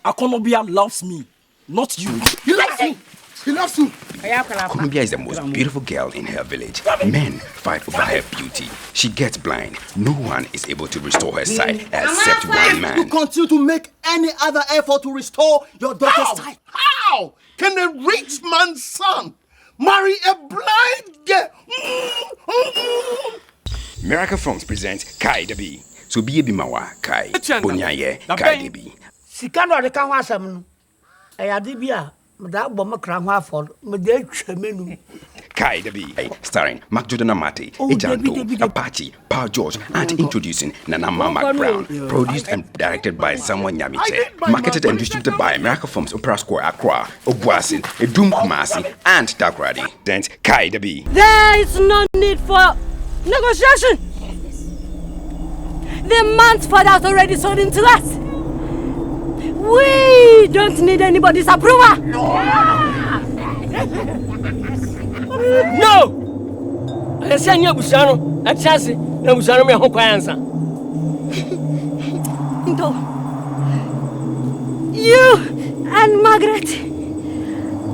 Akonobia loves me, not you. He loves you. He loves you. Akonobia is the most beautiful girl in her village. Men fight over her beauty. She gets blind. No one is able to restore her sight except one man. You continue to make any other effort to restore your daughter's sight. How can a rich man's son marry a blind girl? Miracle Films presents Kai Debi. So be a bimawa Kai. Bonyaye Kai Debi. Sikano de kan wasam no. Ayade bia, meda bo makra ho afọ, meda twamenu. Kai Debi, starring McJordan Mate, Ejanto, Apache, Paul George, and introducing Nanama McBrown. Produced and directed by Samuel Nyamiche. Marketed and distributed by Miracle Films, Opera Square Accra, Obuasi, TWUMASI, and TAPWRITER. Then Kai Debi. There is no need for negotiation. The man's father has already sold him to us. We don't need anybody's approval. No! I say you busano, a chance, no busano me hon kwanza. You and Margaret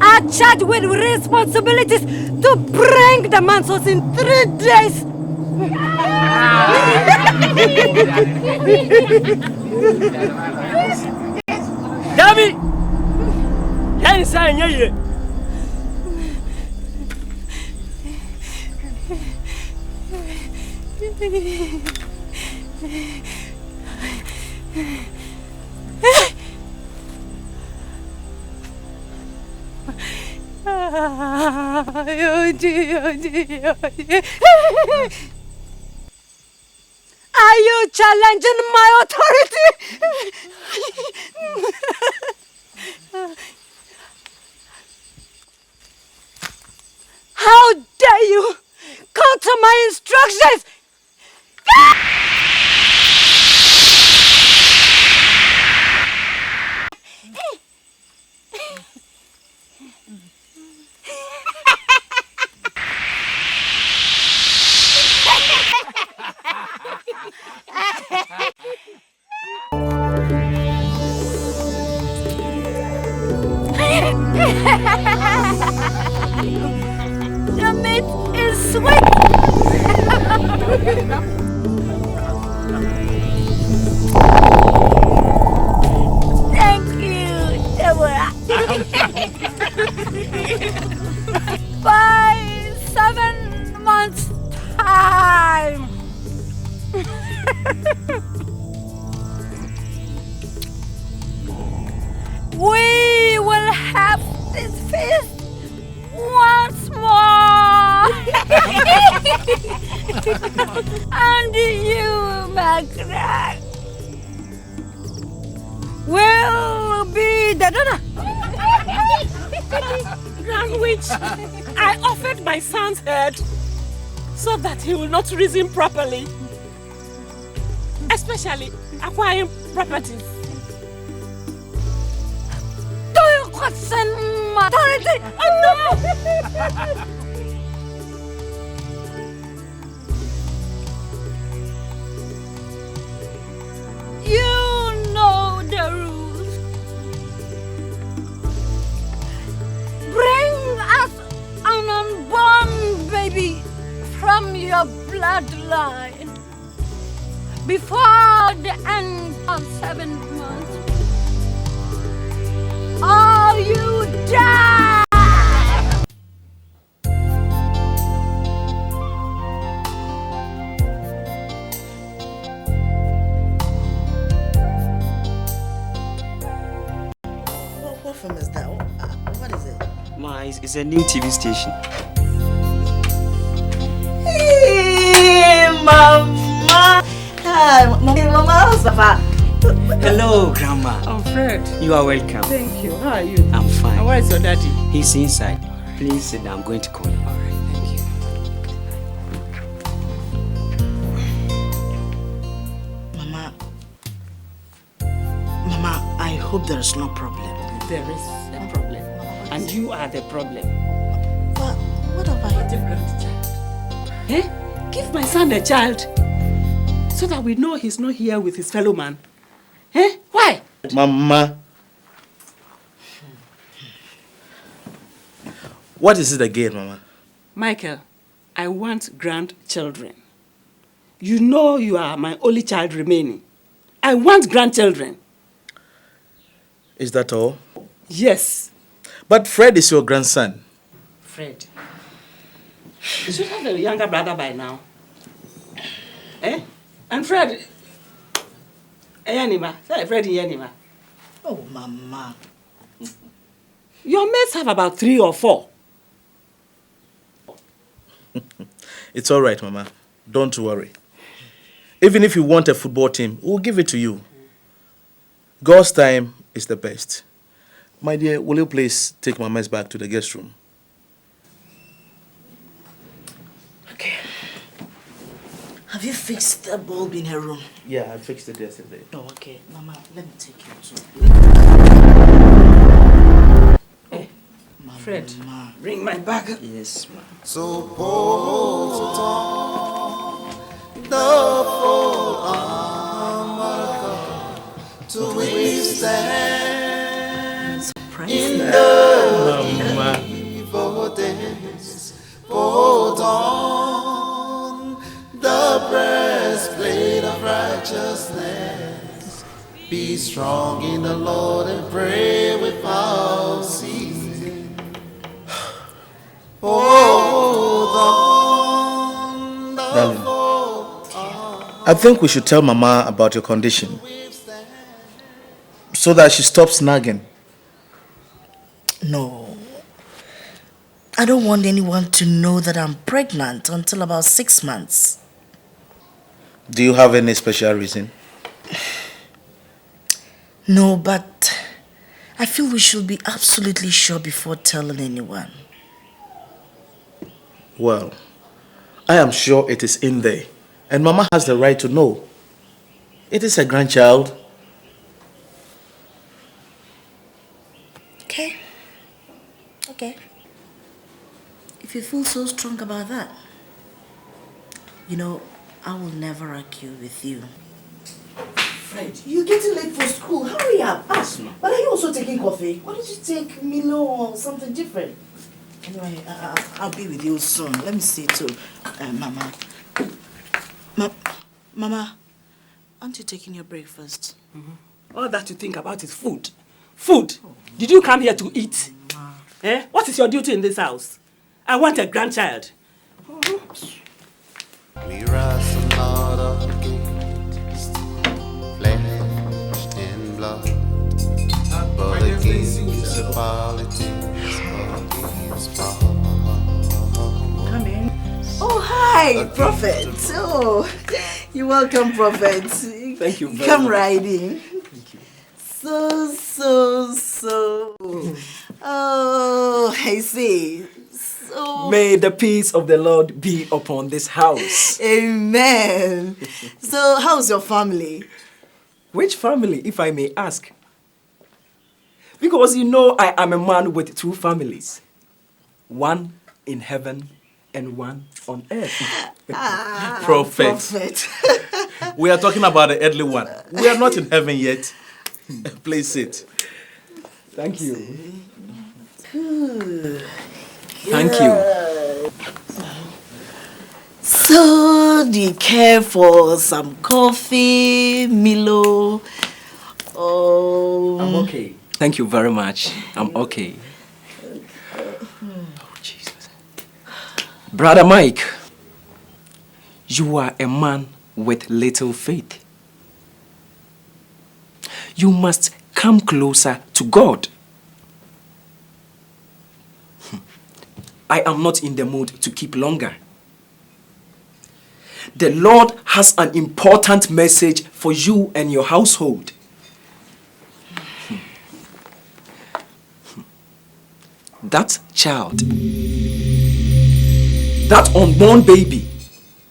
are charged with responsibilities to bring the man's house in 3 days. Dabi! Yan say ye. Are you challenging my authority? How dare you counter my instructions? The meat is sweet. Thank you, Deborah. By 7 months' time. We will have this feast once more. And you, McBrown, will be the donor. Grand Witch, I offered my son's head so that he will not reason properly, especially acquiring properties. Do you question my authority? Oh no! You know the rules. Bring us an unborn baby from your bloodline before the end of 7 months. Or you die! What film is that? What is it? It's a new TV station. Hey, Mama! Hi, Mama, how's Papa? Hello, Grandma. Oh, Fred. You are welcome. Thank you. How are you? I'm fine. And where is your daddy? He's inside. Please sit down. I'm going to call him. All right, thank you. Mama, I hope there is no problem. There is a problem. And you are the problem. What have I The grandchild. Eh? Give my son a child so that we know he's not here with his fellow man. Eh? Why? Mama, What is it again, Mama? Michael, I want grandchildren. You know you are my only child remaining. I want grandchildren. Is that all? Yes. But Fred is your grandson. Fred. You should have a younger brother by now. Eh? And Fred... Yanima. Say Fred Yanima. Oh, Mama. Your mates have about 3 or 4. It's all right, Mama. Don't worry. Even if you want a football team, we'll give it to you. God's time is the best. My dear, will you please take my mess back to the guest room? Okay. Have you fixed the bulb in her room? Yeah, I fixed it yesterday. Oh, okay. Mama, let me take you to... Hey, Fred, bring my bag. Yes, ma'am. So hold on the full arm of God to withstand in the evil days. Hold on the breastplate of righteousness. Be strong in the Lord and pray without ceasing. Hold on, Darling, I think we should tell Mama about your condition so that she stops nagging. No. I don't want anyone to know that I'm pregnant until about 6 months. Do you have any special reason? No, but I feel we should be absolutely sure before telling anyone. Well, I am sure it is in there, and Mama has the right to know. It is a grandchild. Okay. Okay. If you feel so strong about that, you know, I will never argue with you. Fred, you're getting late for school. Hurry up. But are you also taking coffee? Why don't you take Milo or something different? Anyway, I'll be with you soon. Let me see to Mama. Mama, aren't you taking your breakfast? All that you think about is food. Food. Did you come here to eat? Eh? What is your duty in this house? I want a grandchild. we wrestle not against flesh and blood, but against principalities, against powers. Come in. Oh, hi, Prophet. Oh, you're welcome, Prophet. Thank you very Come much. right in. Thank you. So. Oh, I see. So. May the peace of the Lord be upon this house. Amen. So, how's your family? Which family, if I may ask? Because you know I am a man with 2 families. One in heaven and one on earth. Prophet. We are talking about the earthly one. We are not in heaven yet. Please sit. Thank you. Good. Thank you. So, do you care for some coffee, Milo? Oh, I'm okay. Thank you very much. I'm okay. Oh, Jesus. Brother Mike, you are a man with little faith. You must come closer to God. I am not in the mood to keep longer. The Lord has an important message for you and your household. That child, that unborn baby,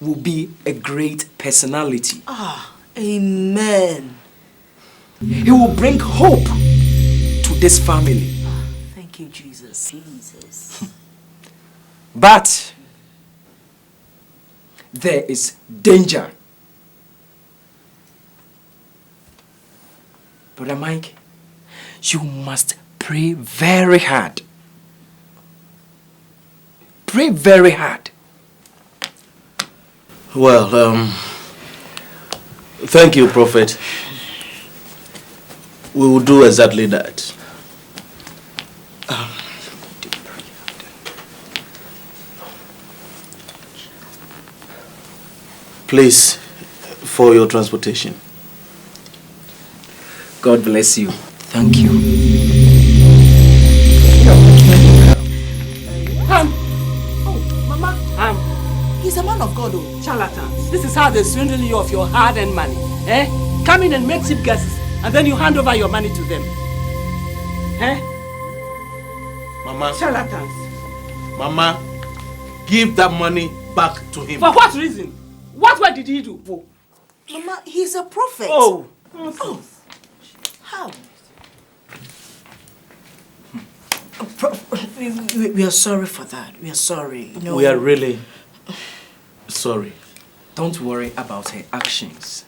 will be a great personality. amen. He will bring hope to this family. Thank you, Jesus. But there is danger. Brother Mike, you must pray very hard. pray very hard. Well, thank you, Prophet. We will do exactly that. Please, for your transportation. God bless you. Thank you. He's a man of God, oh. Charlatans. This is how they swindle you of your hard-earned money. Eh? Come in and make cheap guesses, and then you hand over your money to them. Eh? Mama. Charlatans. Mama, give that money back to him. For what reason? What work did he do? Mama, he's a prophet. Oh. How? We are sorry for that. We are sorry. You know, We are really sorry. Don't worry about her actions.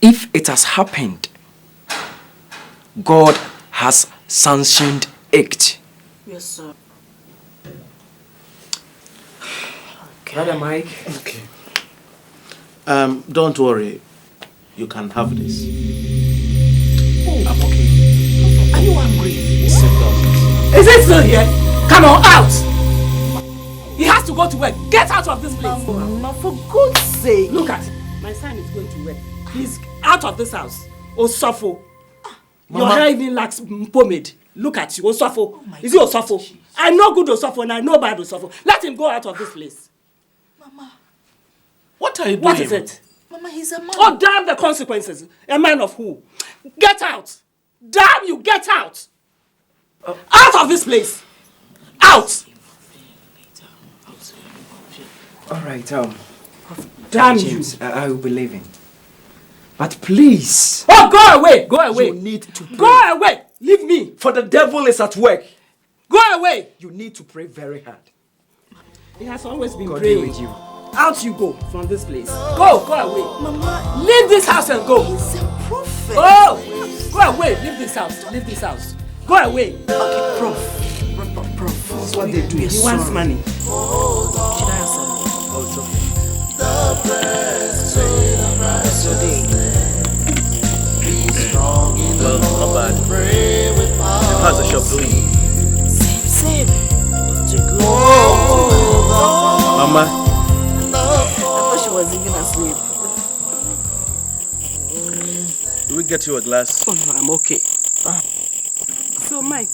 If it has happened, God has sanctioned it. we are sorry. Brother Mike. Okay. Don't worry. You can have this. I'm okay. Are you angry? Sit down. Is it still here? Come on, out! He has to go to work. Get out of this place. Mama, for God's sake. Look at my son is going to work. He's out of this house. Osofo. Your hair even lacks pomade. Look at you, Osofo. Is he Osofo? I know good Osofo and I know bad Osofo. Let him go out of this place. Mama. What are you doing? What is it? Mama, he's a man. Oh, damn the consequences. A man of who? Get out. Damn you, get out. Out of this place. Out. All right, Damn James, I will be leaving. But please. Oh, go away. Go away. You need to pray. Go away. Leave me. For the devil is at work. Go away. You need to pray very hard. He has always been God praying. be with you. Out you go from this place. Go away. Mama, Leave this house and go. he's a prophet. Oh, go away. Leave this house. Leave this house. Go away. Okay, Prof. This is what they do. He wants money. Should I have some? Oh, it's okay. Well, not bad. How's the shop doing? Same. Don't you go? Mama, I thought she was even asleep. do we get you a glass? Oh, no, I'm okay. So, Mike,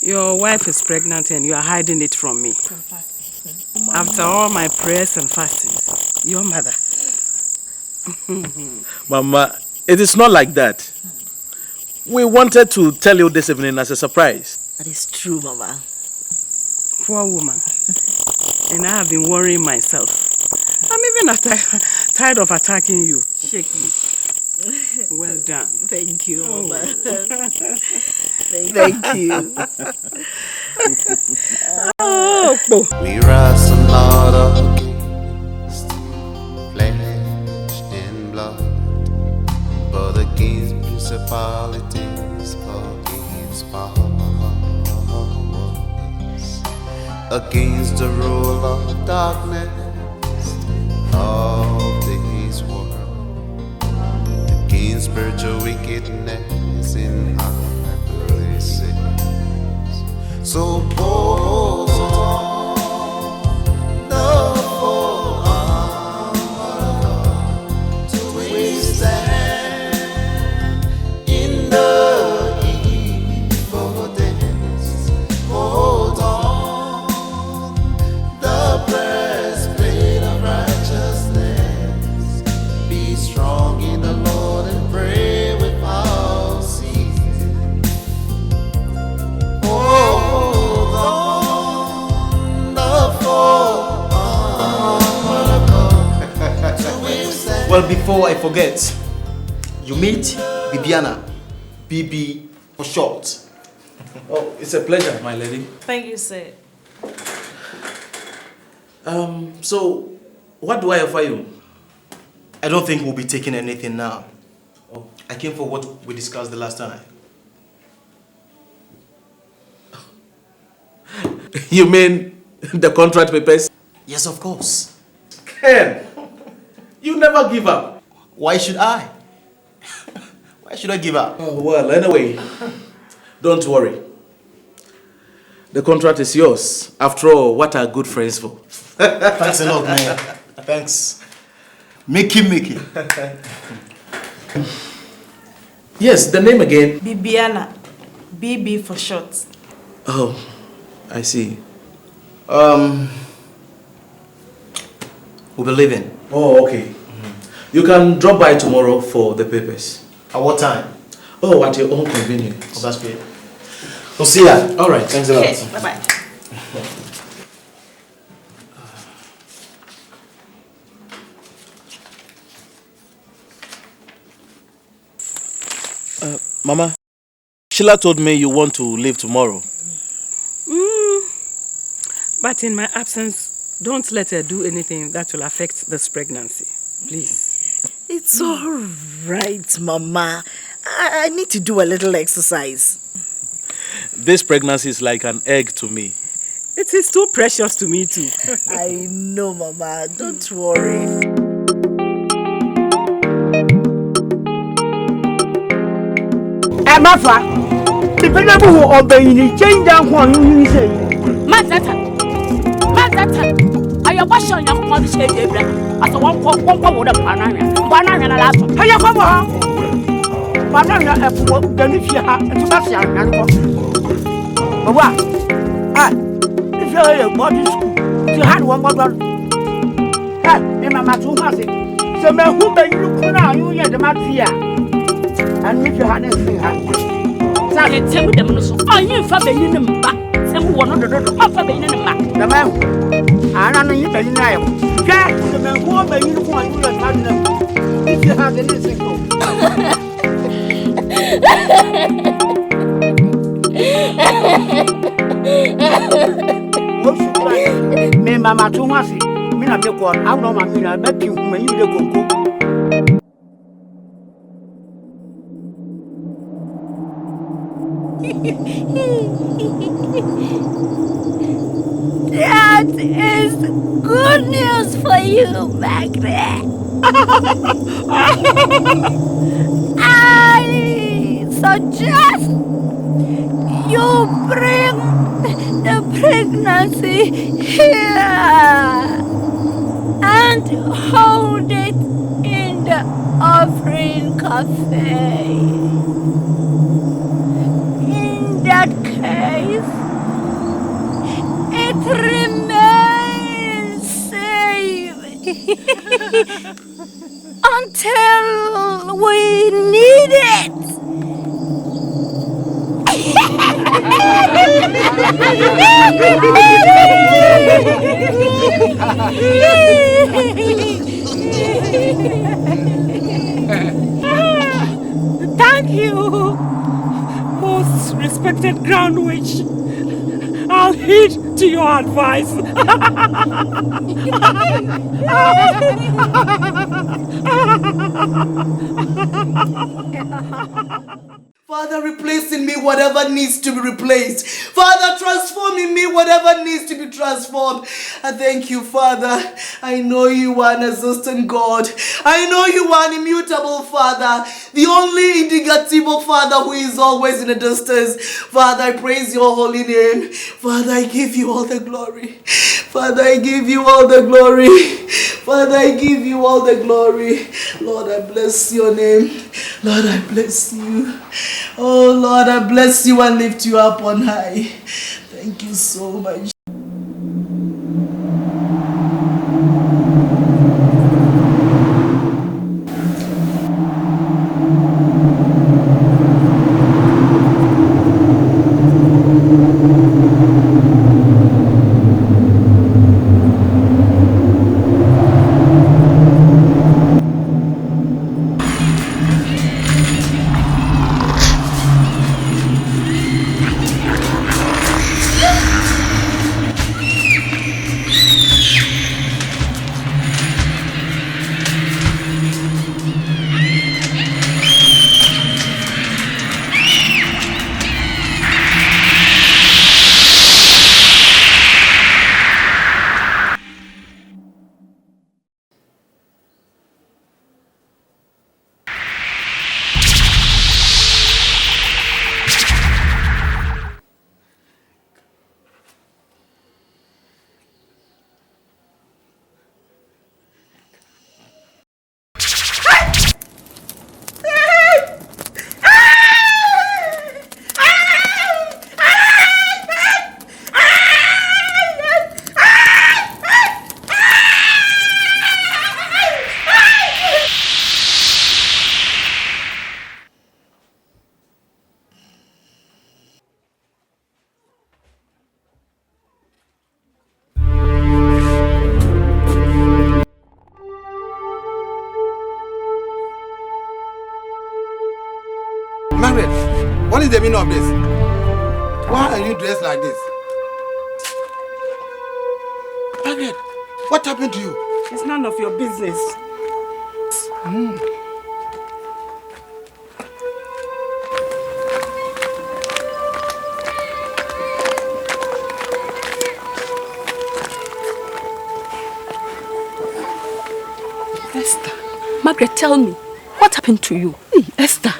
your wife is pregnant and you are hiding it from me. After all my prayers and fastings, your mother. Mama, it is not like that. We wanted to tell you this evening as a surprise. That is true, Mama. Poor woman. And I have been worrying myself. I'm even tired of attacking you. Shake me. Well done. Thank you, Mama. Thank you. We rise not against flesh and blood, but against principalities, against powers, against the rule of darkness of this world, against spiritual wickedness in high places. So hold on the full armor to withstand in the evil days. Hold on the breastplate of righteousness. Be strong in the Lord and pray without ceasing. Well, before I forget, you meet Bibiana, BB for short. Oh, it's a pleasure, my lady. Thank you, sir. So, what do I offer you? I don't think we'll be taking anything now. Oh. I came for what we discussed the last time. You mean the contract papers? Yes, of course. Ken, you never give up. Why should I? Why should I give up? Oh, well, anyway, don't worry. The contract is yours. After all, what are good friends for? Thanks a lot, man. Thanks. Mickey. Yes, the name again. Bibiana. BB for short. Oh, I see. We'll be leaving. Oh, okay. You can drop by tomorrow for the papers. At what time? Oh, at your own convenience. Oh, that's great. We'll see ya. All right. Thanks a lot. Okay, bye-bye. Mama, Sheila told me you want to leave tomorrow. But in my absence, don't let her do anything that will affect this pregnancy. Please. It's all right, Mama. I need to do a little exercise. This pregnancy is like an egg to me. It is too precious to me too. I know, Mama. Don't worry. Mafa, the people obeying the change down one you say. Mazata, I am washing your one shade. As a one with a banana last. How you come on? Banana apple, then if you have a Sebastian and what? Ah, if you're a body school, you had one more. Ah, and Mamma TWUMASI. So, man, who may you put on you yet the Matia? And if you had anything happen, tell me them so. I knew for being in the back. Some one of the upper being in the back. The man, I don't know you being there. Jack, the man who may you want you to have them. If you have anything, me, Mamma TWUMASI, me not the one. I know my mina, but you when you go. That is good news for you, Margaret. I suggest you bring the pregnancy here and hold it in the offering cafe. In that case, it remains safe until we need it. Thank you, most respected ground witch. I'll heed to your advice. Father, replace in me whatever needs to be replaced. Father, transform in me whatever needs to be transformed. I thank you, Father. I know you are an existent God. I know you are an immutable Father. The only indefatigable Father who is always in the distance. Father, I praise your holy name. Father, I give you all the glory. Father, I give you all the glory. Father, I give you all the glory. Lord, I bless your name. Lord, I bless you. Oh, Lord, I bless you and lift you up on high. Thank you so much. Margaret, what is the meaning of this? Why are you dressed like this? Margaret, what happened to you? It's none of your business. Esther, Margaret, tell me, what happened to you? Hey, Esther,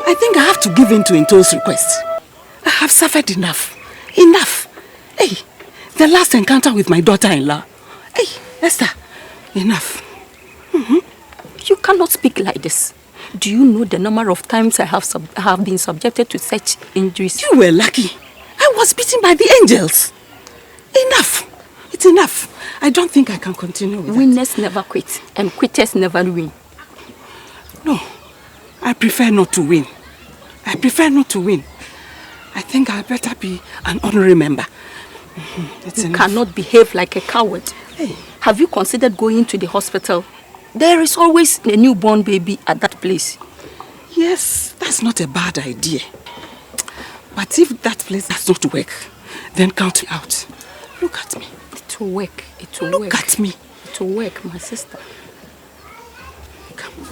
I think I have to give in to NTOO's request. I have suffered enough. Enough. Hey, the last encounter with my daughter-in-law. Hey, Esther, enough. You cannot speak like this. Do you know the number of times I have been subjected to such injuries? You were lucky. I was beaten by the angels. Enough. It's enough. I don't think I can continue with Winners never quit, and quitters never win. No, I prefer not to win. I prefer not to win. I think I better be an honorary member. You cannot behave like a coward. Hey. Have you considered going to the hospital? There is always a newborn baby at that place. Yes, that's not a bad idea. But if that place does not work, then count me out. Look at me. It will work. It will work. Look at me. It will work, my sister. Come.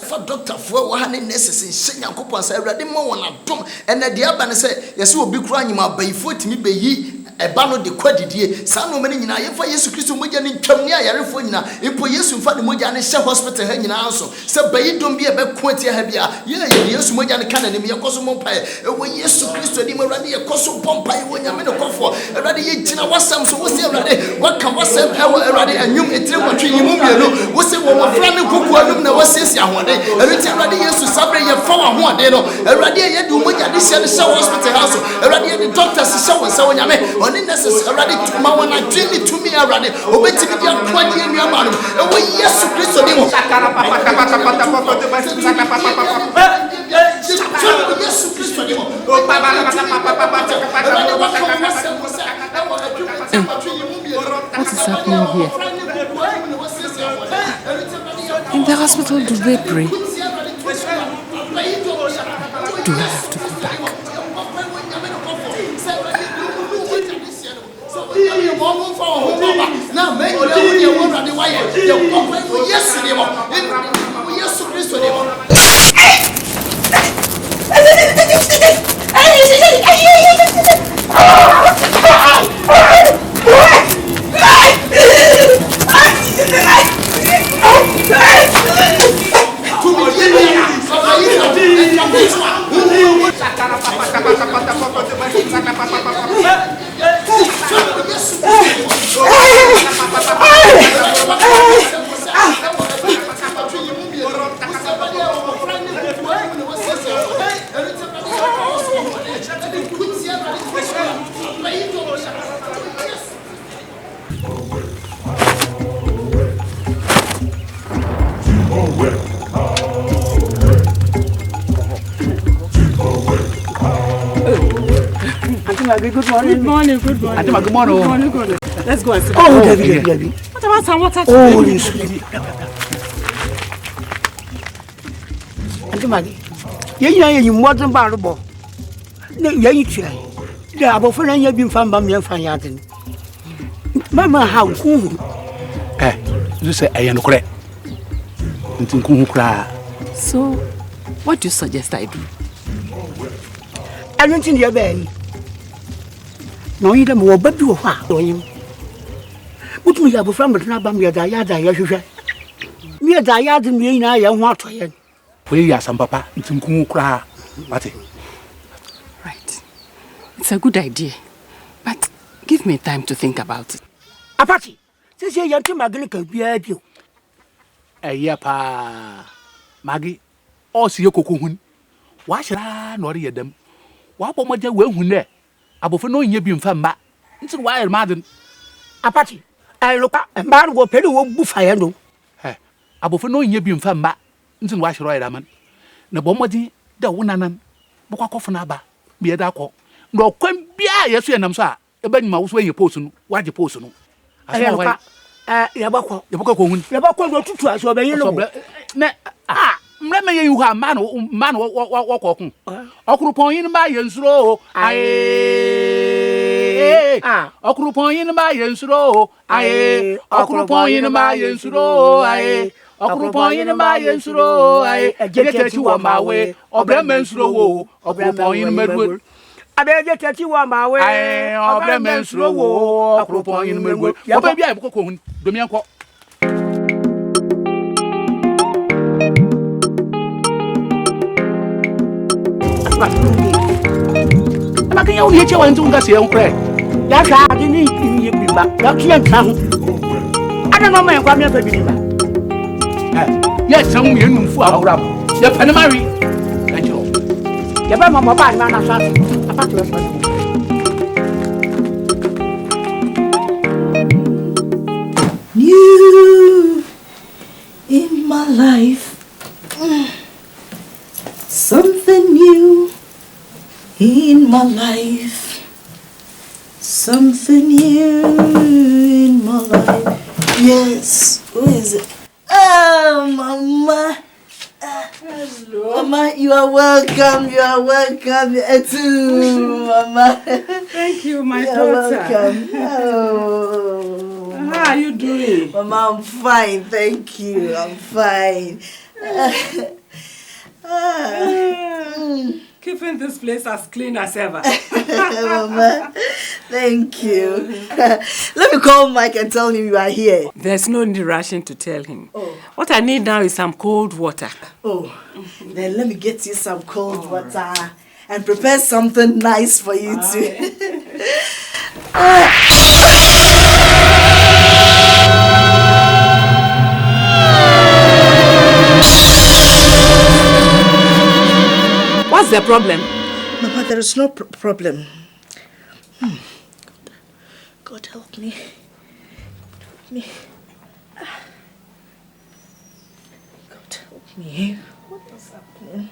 For Doctor for one necessary sing and coupons, I read more on a tom, and the other say, yes, will be crying my bay foot me be ye. A bano de quadidie, San many in I for Yesu Christo Mujan in Chomnia, Yarifuna, in Poyesu Fadi Mujan and Shell Hospital hanging also. So bay don't be a bad quantity heavier. Yeah, Yesu Mujan Cannon, a Cosmo Pie, when Yesu Christo, Dimoradi, a Cosmo Pompai, when you're in a comfort, a radi Tina was some, so was there already. What can was some power already and you a trim tree movie? Was it one flaming cook one was says one day? A little radi Yesu Sabre, your former one day, a radi do Mujan, this year the Shell Hospital house, a radi the doctors is so and so when you necessarily to my one I dream it to me already. Obey me, young 20 in your man. Oh, yes, Christo. What is happening here? In the hospital, do they pray? Do I have to go back? Now, make you want to wire. Yesterday, yes, Christo. Good morning. Good morning. Good morning. Good morning. Good morning. Let's go and sit. Oh, Debbie. What about some water? Oh, yes. Auntie Maggie, you modern barbo. No, you try. The above and you have been found by me and Fayadin. Mamma, how cool. You say I am correct. So, what do you suggest I do? I don't think you're very. No, you don't know, but you are him. But we have a friend, but not by me a diada, yes, me a diad and me and I am what I am. We are some papa, it's in Kumukra. Right. It's a good idea, but give me time to think about it. Apache, this year you're too magnificent, be a view. A yapa Maggie, or see your cocoon. Why should I not hear them? What more than well, who there? Above knowing you being found back. It's a wild madden. Apache, I look up and man will pay the work buffalo. No, above knowing you being found back. It's in wash right, man. No bombadi, the woman, Bokakofanaba, be a dark. No, come be a yes, and I'm sorry. A bad mouse where you post, what you post. I Yabako hun. Yabako go tutu aso be yelo. Na mreme ye hu man wokokun. Okurupon yin ba yensuro. Aye. Okurupon yin ba yensuro. Aye. Okurupon yin ba yensuro. Aye. Okurupon yin ba yensuro. Aye. Ejete wa mawe. Obreme nsuro wo. Okurupon yin medwo. Abeje tati wa mawe. Aye. Obreme nsuro wo. Okurupon yin medwo. Papa bia eboko hun. Domi enko. Maka ya uni chewa ntu nga se enkre. Ya sha adi ni ye bimba. Ya tue ntra ho. Ada no man kwa me fa bimba. Ya san mu yenu mfu ahora. Ya fa na mari. Thank you. Ya ba mama ba na na sa. Apa to so. New in my life. Something new in my life. Something new in my life. Yes. Who is it? Oh, Mama. Hello. Mama, you are welcome. You are welcome. Too, Mama. Thank you, my daughter. welcome. Oh. How are you doing? Mama, I'm fine. Thank you. I'm fine. Keeping this place as clean as ever. Mama, thank you. Let me call Mike and tell him you are here. There's no need rushing to tell him. What I need now is some cold water. Oh, then let me get you some cold water and prepare something nice for you too. What's the problem? Mama, there is no problem. God help me. God help me. What is happening?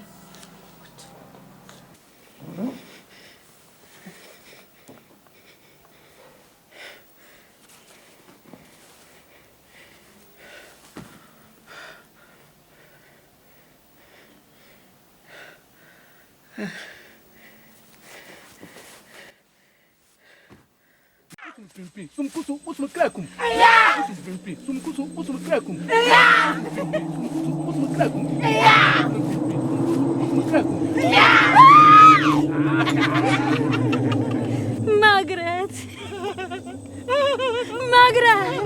Sumkusu usmu krakum. Sumkusu usmu krakum. Usmu krakum. Margaret. Margaret.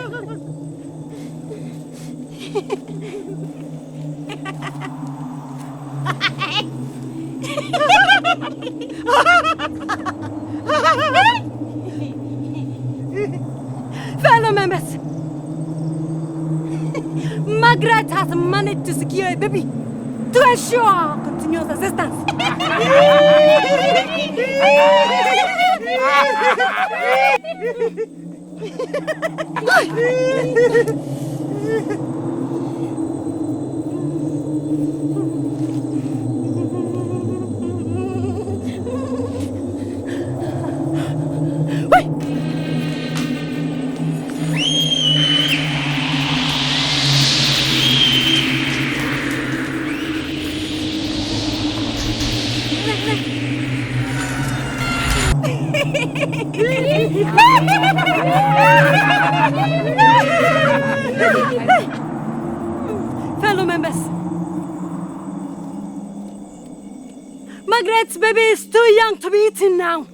Fellow members, Margaret has managed to secure a baby to ensure continuous assistance. Fellow members, Margaret's baby is too young to be eaten now.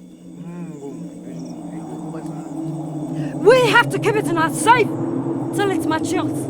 We have to keep it in our safe till it matures.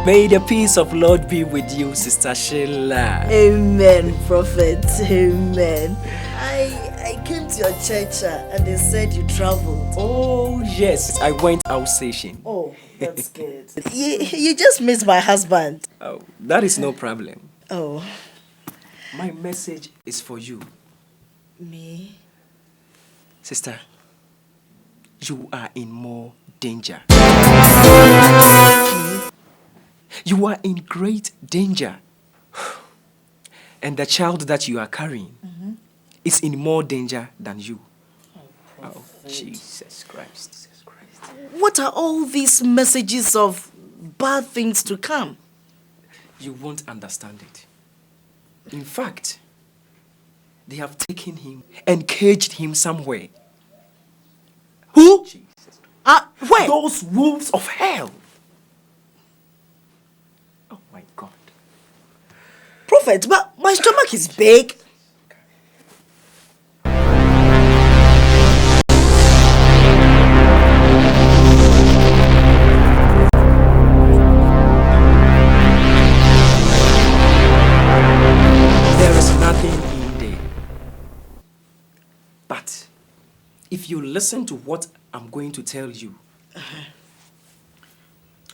May the peace of Lord be with you, Sister Sheila. Amen, Prophet. Amen. I came to your church and they said you traveled. Oh, yes. I went out station. Oh, that's good. You just missed my husband. Oh, that is no problem. Oh. My message is for you. Me? Sister, you are in more danger. You are in great danger. And the child that you are carrying is in more danger than you. Oh, Jesus Christ. What are all these messages of bad things to come? You won't understand it. In fact, they have taken him and caged him somewhere. Who? Where? Those wolves of hell. Oh my God. Prophet, but my stomach is big. There is nothing in there. But if you listen to what I'm going to tell you,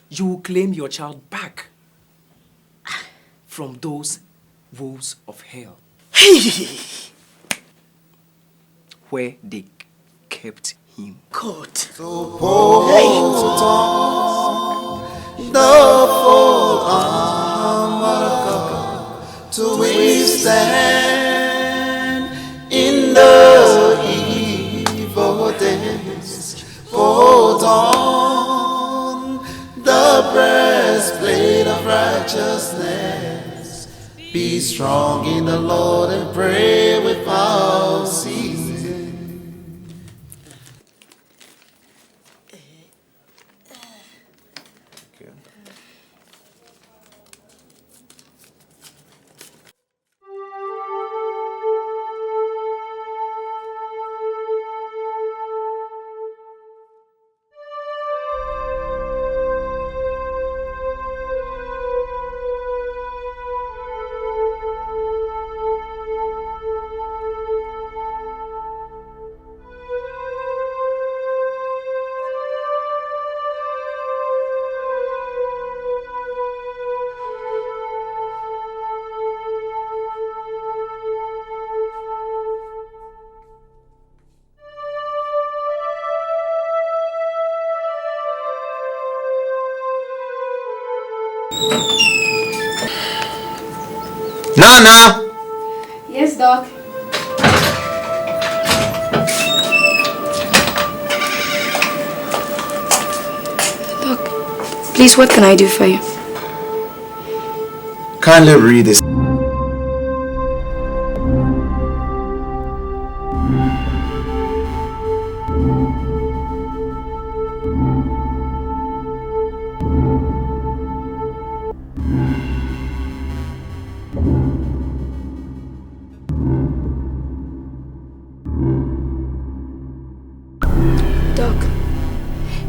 you will claim your child back from those wolves of hell. Where they kept him. God. So hold on, the full arm of God, to withstand in the evil days. Hold on, the breastplate of righteousness. Be strong in the Lord and pray without ceasing. Nana! Yes, Doc. Doc, please, what can I do for you? Kindly read this. Doc,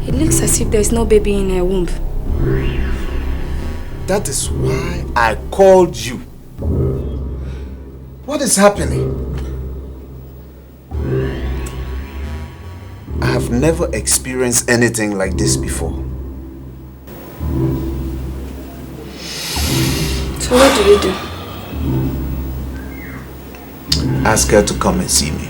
it looks as if there's no baby in her womb. That is why I called you. What is happening? I have never experienced anything like this before. So what do you do? Ask her to come and see me.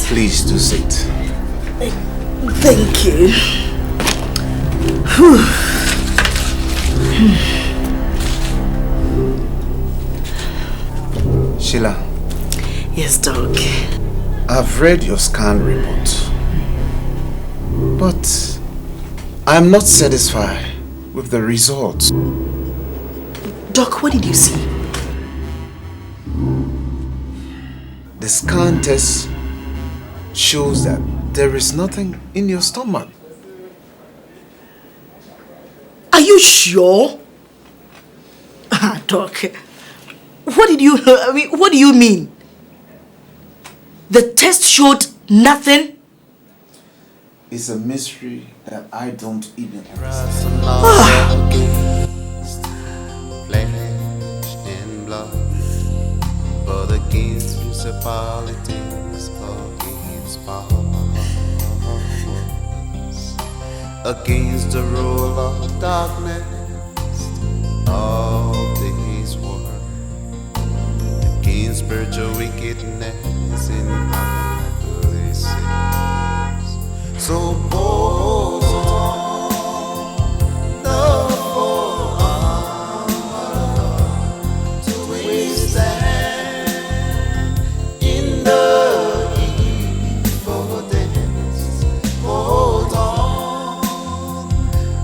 Please do sit. Thank you. Whew. Sheila. Yes, Doc. I've read your scan report, but I'm not satisfied with the results. Doc, what did you see? The scan test shows that there is nothing in your stomach. Are you sure? Doc, what do you mean? The test showed nothing? It's a mystery that I don't even understand. Flesh and blood, but against principalities, against powers, against the rule of darkness of this world, against spiritual wickedness in high places. So hold on the armor to withstand in the evil days. Hold on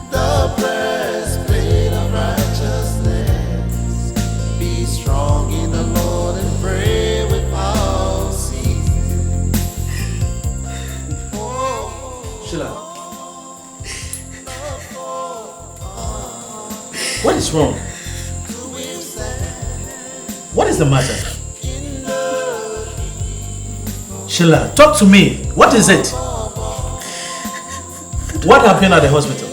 the breastplate of righteousness. Be strong in the Lord and pray without ceasing. Sheila, what is wrong? What is the matter? Sheila, talk to me. What is it? What happened at the hospital?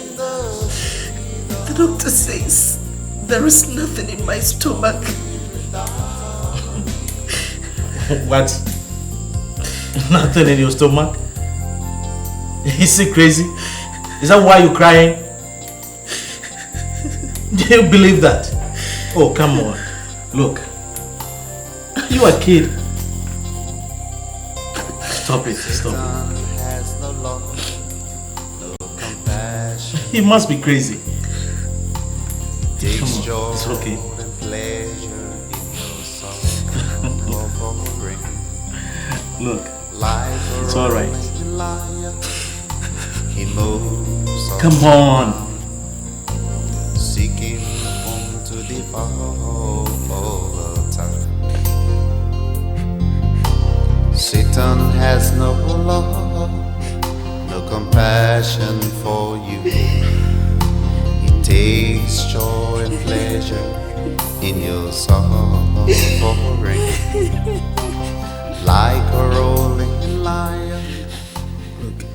The doctor says there is nothing in my stomach. What? Nothing in your stomach? Is he crazy? Is that why you're crying? Do you believe that? Oh, come on. Look. You are a kid. Stop it. Stop it. He must be crazy. Come on. It's okay. Look. It's alright. Come on. Seeking home to devour all the time. Satan has no love, no compassion for you. He takes joy and pleasure in your suffering, like a rolling lion.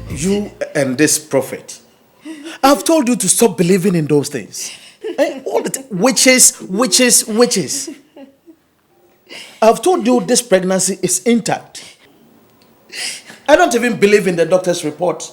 You and this prophet, I've told you to stop believing in those things. All the witches. I've told you this pregnancy is intact. I don't even believe in the doctor's report.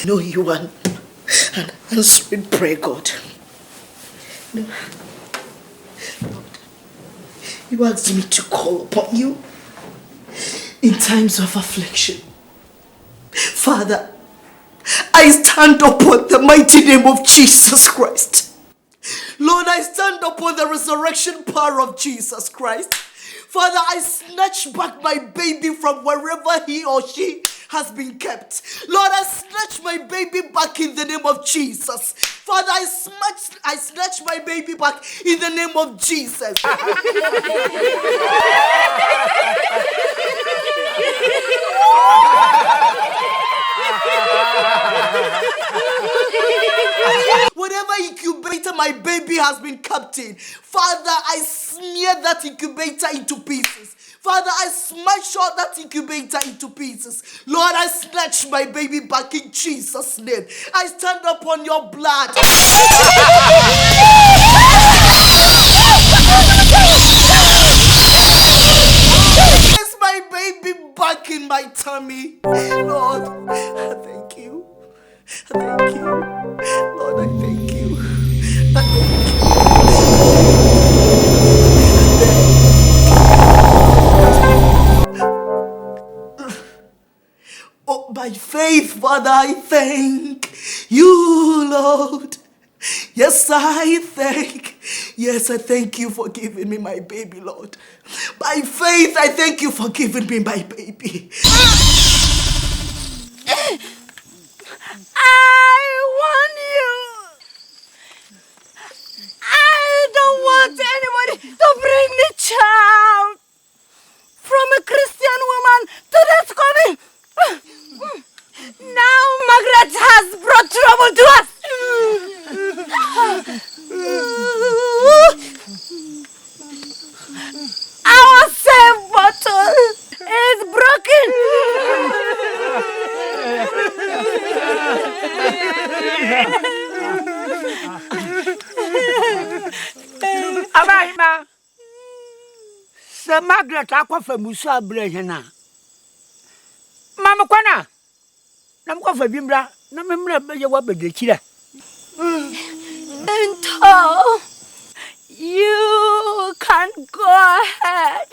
No, you are an answering prayer, God. No. You asked me to call upon you in times of affliction. Father, I stand upon the mighty name of Jesus Christ. Lord, I stand upon the resurrection power of Jesus Christ. Father, I snatch back my baby from wherever he or she has been kept. Lord, I snatch my baby back in the name of Jesus. Father, I snatch my baby back in the name of Jesus. Whatever incubator my baby has been kept in, Father, I smear that incubator into pieces. Father, I smash out that incubator into pieces. Lord, I snatch my baby back in Jesus' name. I stand upon your blood. Place my baby back in my tummy. Lord, I thank you. I thank you. Lord, I thank you. I thank you. Oh, by faith, Father, I thank you, Lord. Yes, I thank you for giving me my baby, Lord. By faith, I thank you for giving me my baby. I want you. I don't want anybody to bring the child from a Christian woman to this coming. Now Margaret has brought trouble to us. Our safe bottle is broken. Abaima. Sir Margaret Aquafa Musa Brehena. Mama Kwana. Namkofa Bimbra. Namemra Bejawa Bedechira. NTOO, you can go ahead.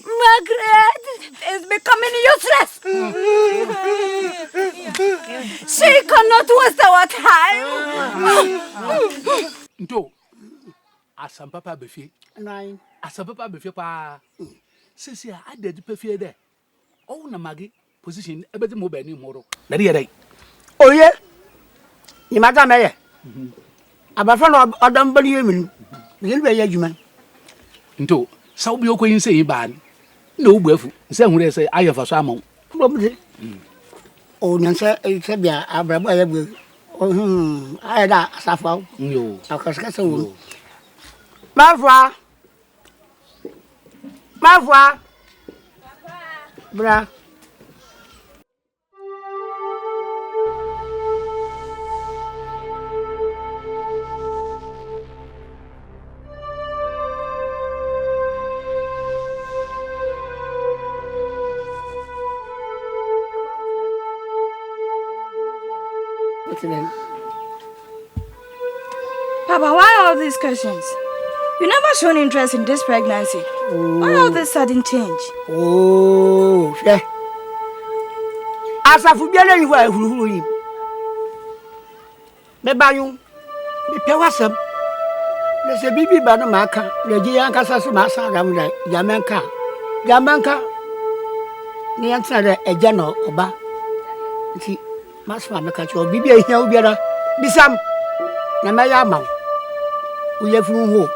Margaret is becoming useless. She cannot waste our time. NTOO, asam papa befi. Nine. Asam papa befi pa. Sisi I did befi there. Oh na magi position ebedi mo bani moro. Na dey dey. Oh yeah. You madam eh. Abafano odam bani yemi. Yin be ya juma. NTOO, saw be okoyin say ban. No buafu. Say hu say ayefa so amon. Oh nyansa se bia abrabo ya bu. Oh ayeda asafa. Yo. Akaska se wo. Mafwa. Bra. Papa, why all these questions? You never shown interest in this pregnancy. Why all this sudden change? Oh, yeah. As I forget you were who Bebayun, the Pewasam. There's a baby Banamaka, the Gianca Massa, Yamanka, the answer a general, Oba. See, Master Macacho, Bibi, here, Bissam, Namayama. We have no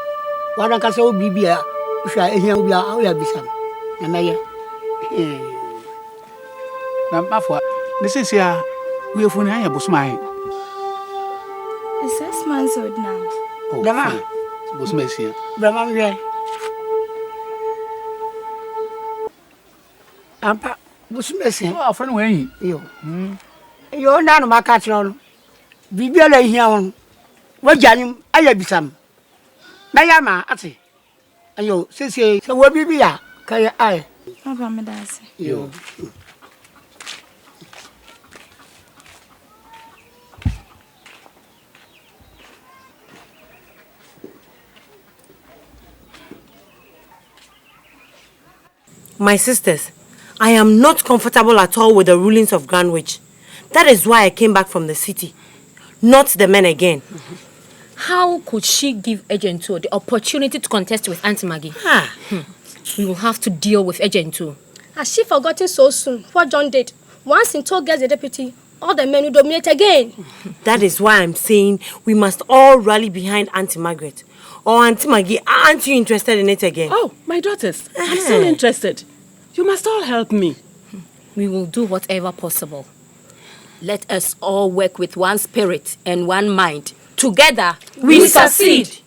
what I can say, Bibia, if I hear we are Bissam, Namaya. Mafwa, this is here. We have funny Busmai. It's 6 months old now. Oh, Dama. Busmesia. Bramangre. Ampa, Busmesia. Oh, friend, when you. You're none of my catron. Bibia here. What Janim, I have some. Mayama, Ati. And you, Sissy, so what be ya? Kaya I. Papa, me that's you. My sisters, I am not comfortable at all with the rulings of Greenwich. That is why I came back from the city. Not the men again. How could she give Agent 2 the opportunity to contest with Auntie Maggie? We will have to deal with Agent 2. Has she forgotten so soon what John did? Once NTOO gets the deputy, all the men will dominate again. That is why I'm saying we must all rally behind Auntie Margaret. Or Auntie Maggie, aren't you interested in it again? Oh, my daughters, I'm still interested. You must all help me. We will do whatever possible. Let us all work with one spirit and one mind. Together, we succeed.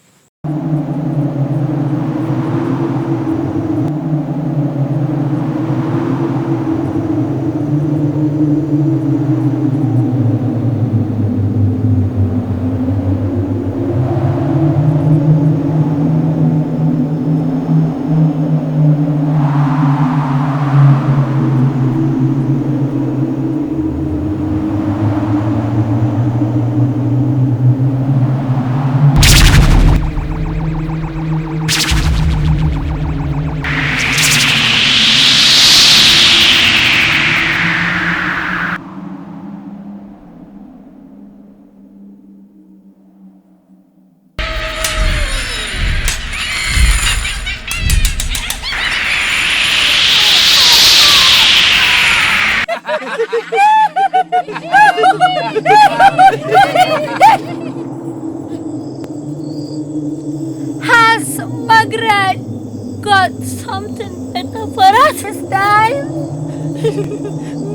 got something better for us this time?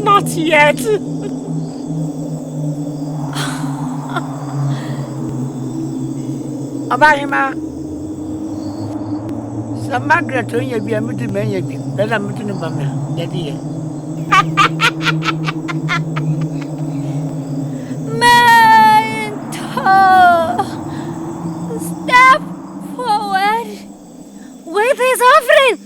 Not yet. Abayima. Sa Margaret on ye bia mutu men ye bi. Bela mutu no ba me. Daddy ye. Mentor, step forward with his offering.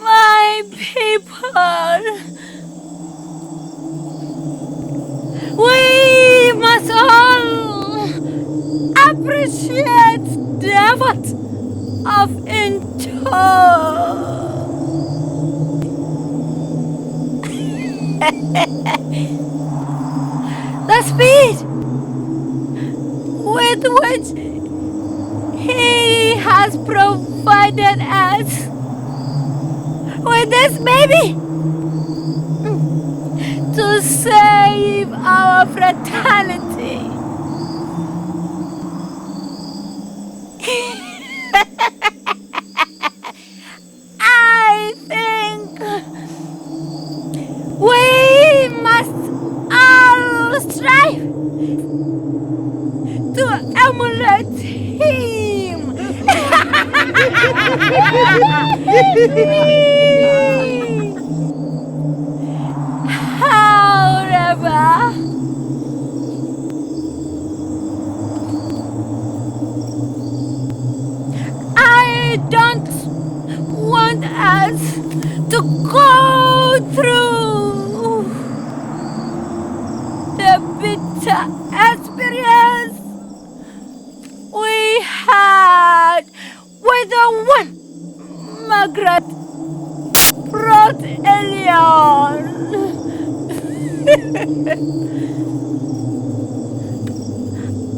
My people, we must all appreciate the effort of NTOO. The speed with which he has provided us with this baby to save our fraternity. I think we must all strive to emulate him. However, I don't want us to go through the bitter experience we had with the one Margaret brought early on.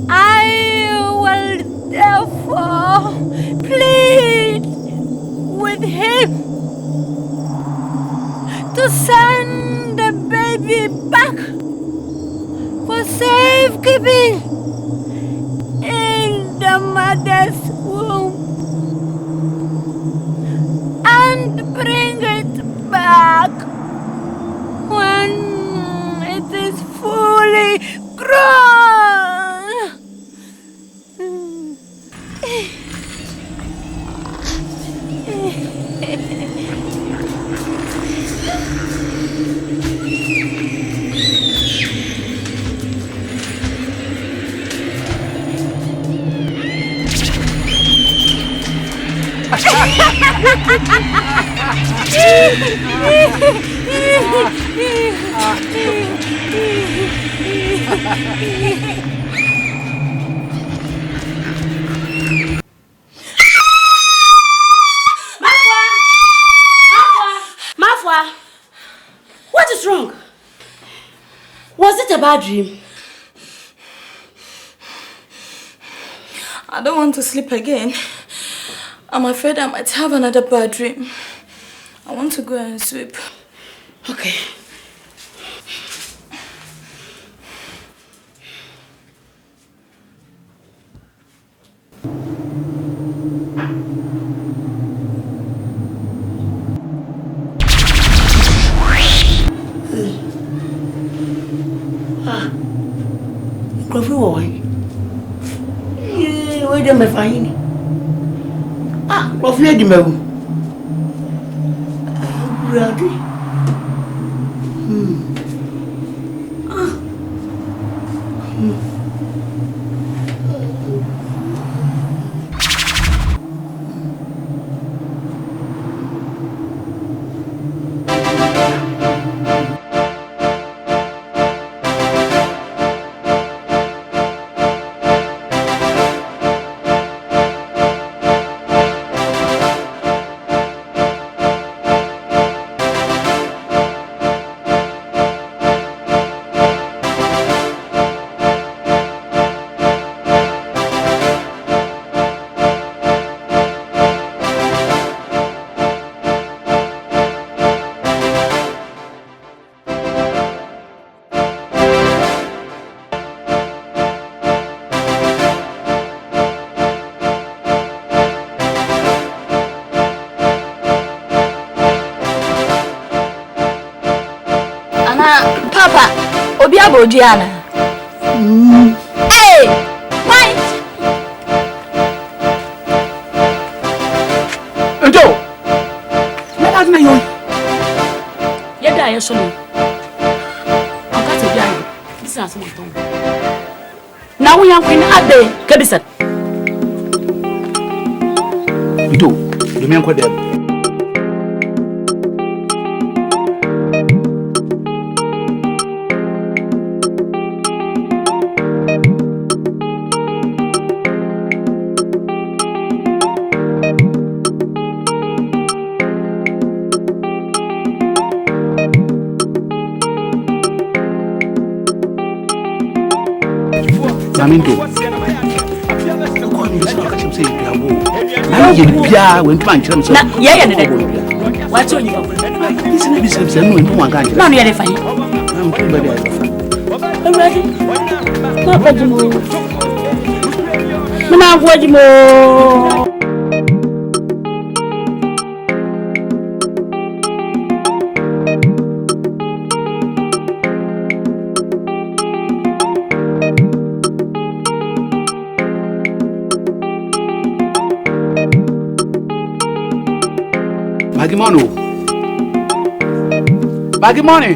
I will therefore plead with him to send the baby back for safekeeping in the mother's womb and bring it back when it is fully grown. Mafwa, what is wrong? Was it a bad dream? I don't want to sleep again. I'm afraid I might have another bad dream. I want to go and sleep. Okay. Coffee boy. Wait a minute. Coffee at the mill. Ready? Papa, Obiabo Diana. Hey! Why? Ento! Where are you? Yeda I show me. Aka to bia. This is what don. Now we are queen ade Kedison. Ento, do me enko dem. Minto. I went to my children. Yeah, what's your name? This is a business. No one can. No, you're fine. I'm too bad. I'm ready. Not ready more. I'm not ready more. Maggie money.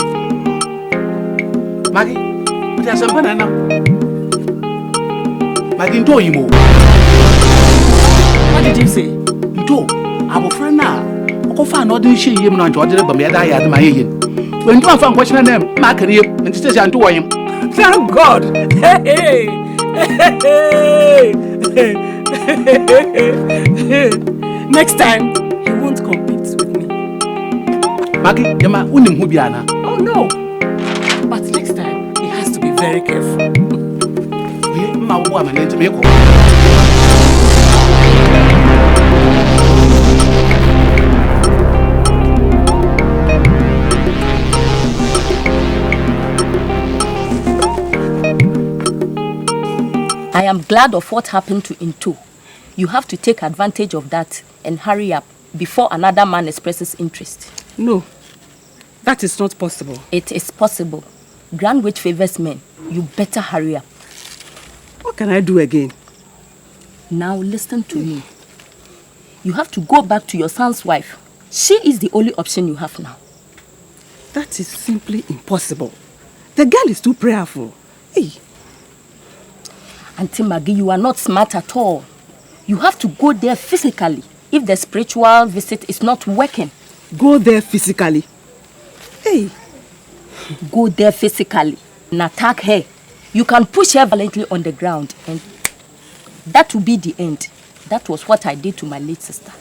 Maggie, what has happened now? Maggie told you more. What did you say? You told our friend now. I found not in she him not to order but me I had my agent. When you found questioning them, Mark and sisters and to him. Thank God. Hey. Next time he won't compete with me. Maggie, Yama unim hubiana. Oh no. But next time he has to be very careful. My woman and to make I am glad of what happened to NTOO. You have to take advantage of that and hurry up before another man expresses interest. No, that is not possible. It is possible. Grand Witch favors men. You better hurry up. What can I do again? Now listen to me. You have to go back to your son's wife. She is the only option you have now. That is simply impossible. The girl is too prayerful. Hey. Auntie Maggie, you are not smart at all. You have to go there physically if the spiritual visit is not working. Go there physically? Hey. Go there physically and attack her. You can push her violently on the ground and that will be the end. That was what I did to my late sister.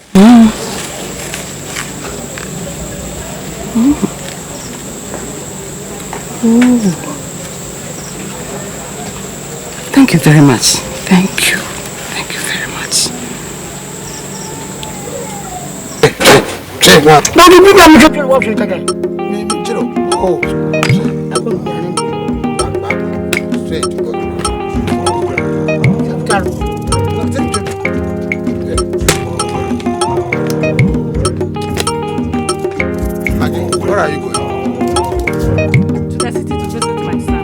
Thank you very much. Thank you. Thank you very much. Where are you going? To the city to visit my son.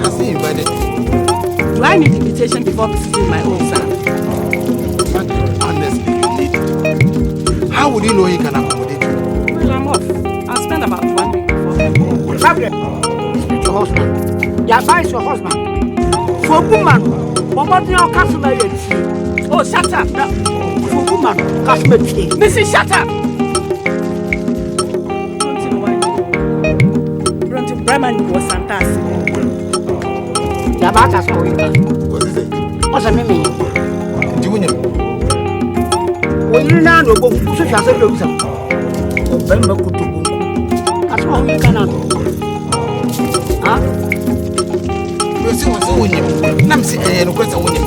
Has he invited you? Do I need invitation before visiting my own son? Honestly, you need it. How would you know he can accommodate you? Well, I'm off. I'll spend about 1 week before. Gabriel, speak to your husband. You advise your husband. For a woman, what your customer is? Oh, shut up. For a woman, customer is. Missy, shut up. Bremen was fantastic. The Batas Corrica. What is it? What's a meme? Do you know? When you now go to such as a loser, Bemba could do. That's all you can do. Huh? You see what's on you. I'm saying, and what's on you.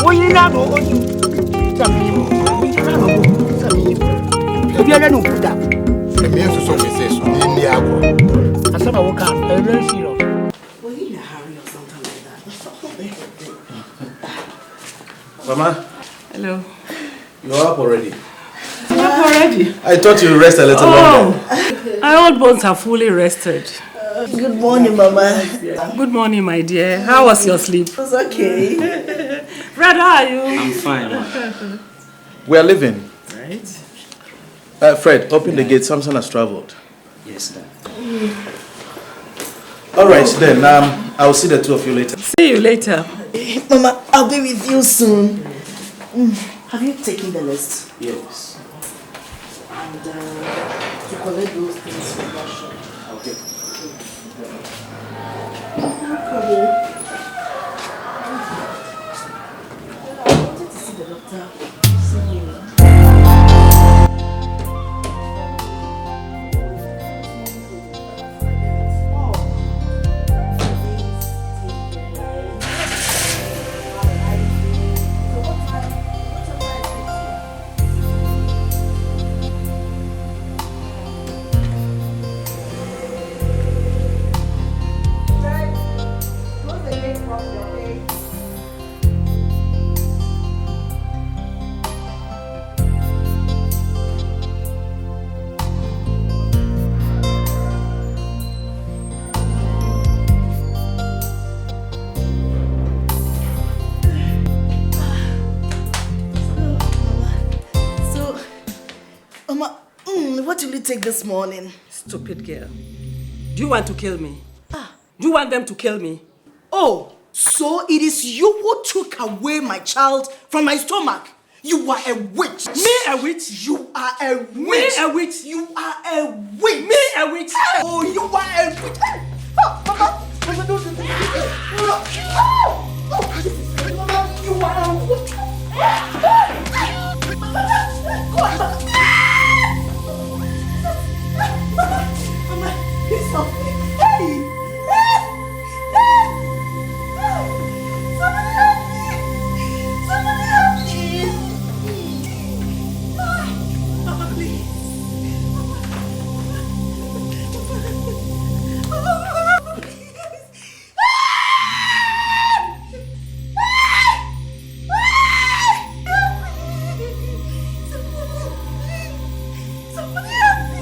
When you now go, if you are not good up, the music always says, in the agro. I said, I woke up, I'm very serious. Were you in a hurry or something like that? Mama. Hello. You're up already. I'm up already. I thought you'd rest a little longer. My old bones are fully rested. Good morning, Mama. Good morning, my dear. How was your sleep? It was okay. Brad, how are you? I'm fine. We are leaving. Right? Fred, open the gate. Samson has traveled. Yes, sir. All right, then. I'll see the two of you later. See you later. Mama, I'll be with you soon. Have you taken the list? Yes. And to collect those things from that shop. Okay. No problem. I wanted to see the doctor. See you. What will you take this morning? Stupid girl. Do you want to kill me? Do you want them to kill me? Oh, so it is you who took away my child from my stomach. You are a witch. Me a witch? You are a witch. Me a witch? You are a witch. Me a witch? Oh, you are a witch. Mama, don't do this. Mama, you are a witch. Mama, please help me. Hey! Somebody help me! Somebody help me! Mama, please. Mama, please. Somebody help me!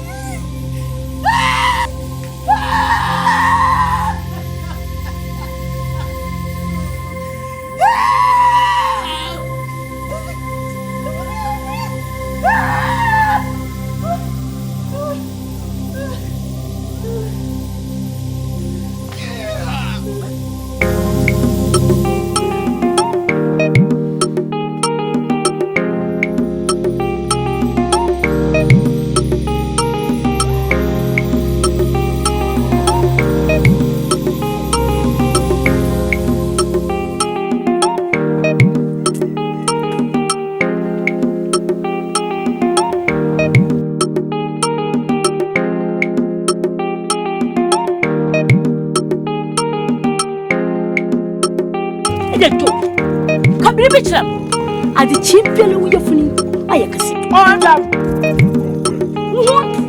At the cheap fellow with your funny, I can see all that.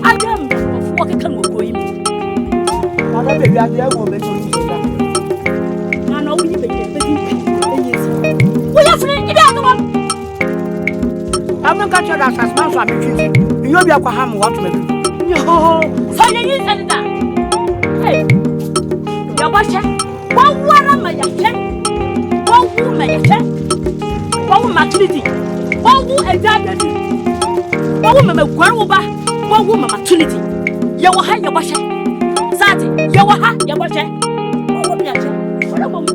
Adam, what can we go in? Mother, baby, I dare woman to you. I know we need to get we are free. It is the one. I'm not catching that as much as I'm choosing. You'll be a Kaham, what to do? No, so you need that. Hey, your watcher. What am I? What woman? What maturity? What woman exactly? What woman grandmother? What woman maturity? You will have your washer. Sati, you will have your washer. What will be a what a woman?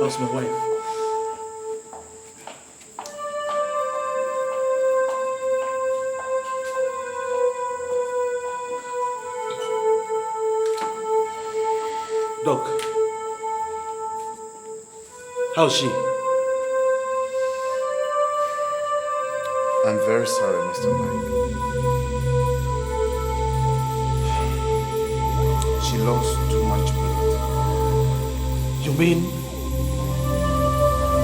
lost my wife. Doc, how's she? I'm very sorry, Mr. Mike. She lost too much blood. You mean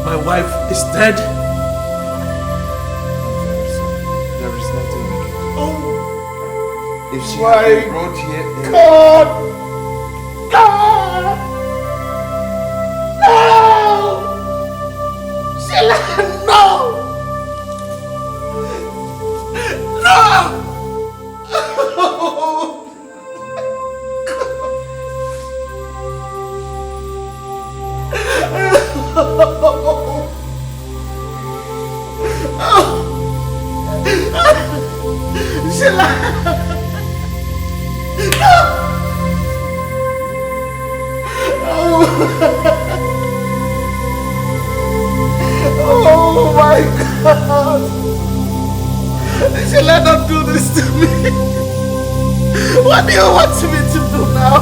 my wife is dead? I'm very sorry. There is nothing we can do. Oh, if she my had been brought here, God! No! Sheila, no! No! Sheila! No! Oh my God! Sheila, don't do this to me. What do you want me to do now?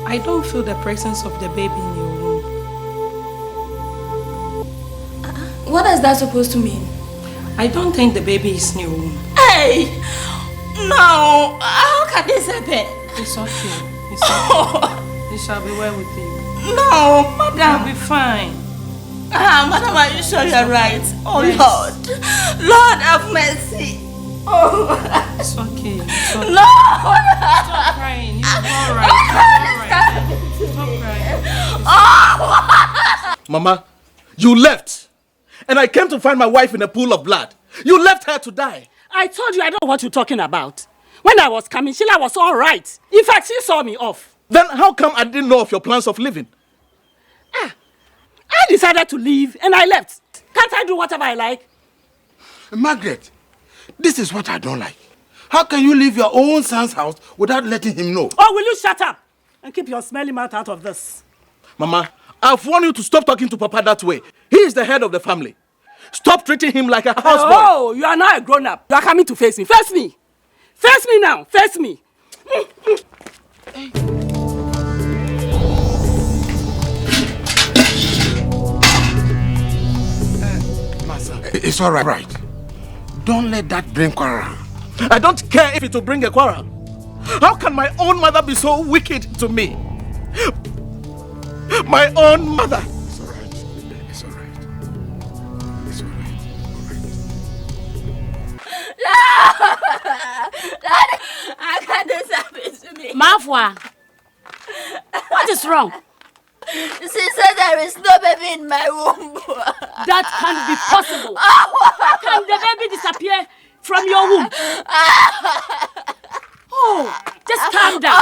I don't feel the presence of the baby in your room. What is that supposed to mean? I don't think the baby is in your room. Hey! No! How can this happen? It's okay. It's okay. It shall be well with you. No, madam. You'll be fine. Madam, are you sure you're right? Oh, Yes. Lord. Lord have mercy. Oh. It's okay. It's okay. No! Stop crying. You'll be all right. Stop crying. Oh! Mama, you left. And I came to find my wife in a pool of blood. You left her to die. I told you I don't know what you're talking about. When I was coming, Sheila was all right. In fact, she saw me off. Then how come I didn't know of your plans of living? I decided to leave and I left. Can't I do whatever I like? Margaret, this is what I don't like. How can you leave your own son's house without letting him know? Oh, will you shut up and keep your smelly mouth out of this? Mama, I've warned you to stop talking to Papa that way. He is the head of the family. Stop treating him like a houseboy. Oh, you are now a grown-up. You are coming to face me. Face me. Face me now. Face me. It's all right. Don't let that bring quarrel. I don't care if it will bring a quarrel. How can my own mother be so wicked to me? My own mother. It's all right. It's all right. It's all right. Daddy, how can this happen to me? Mafwa, what is wrong? She said there is no baby in my womb. That can't be possible. How can the baby disappear from your womb? Oh, just calm down.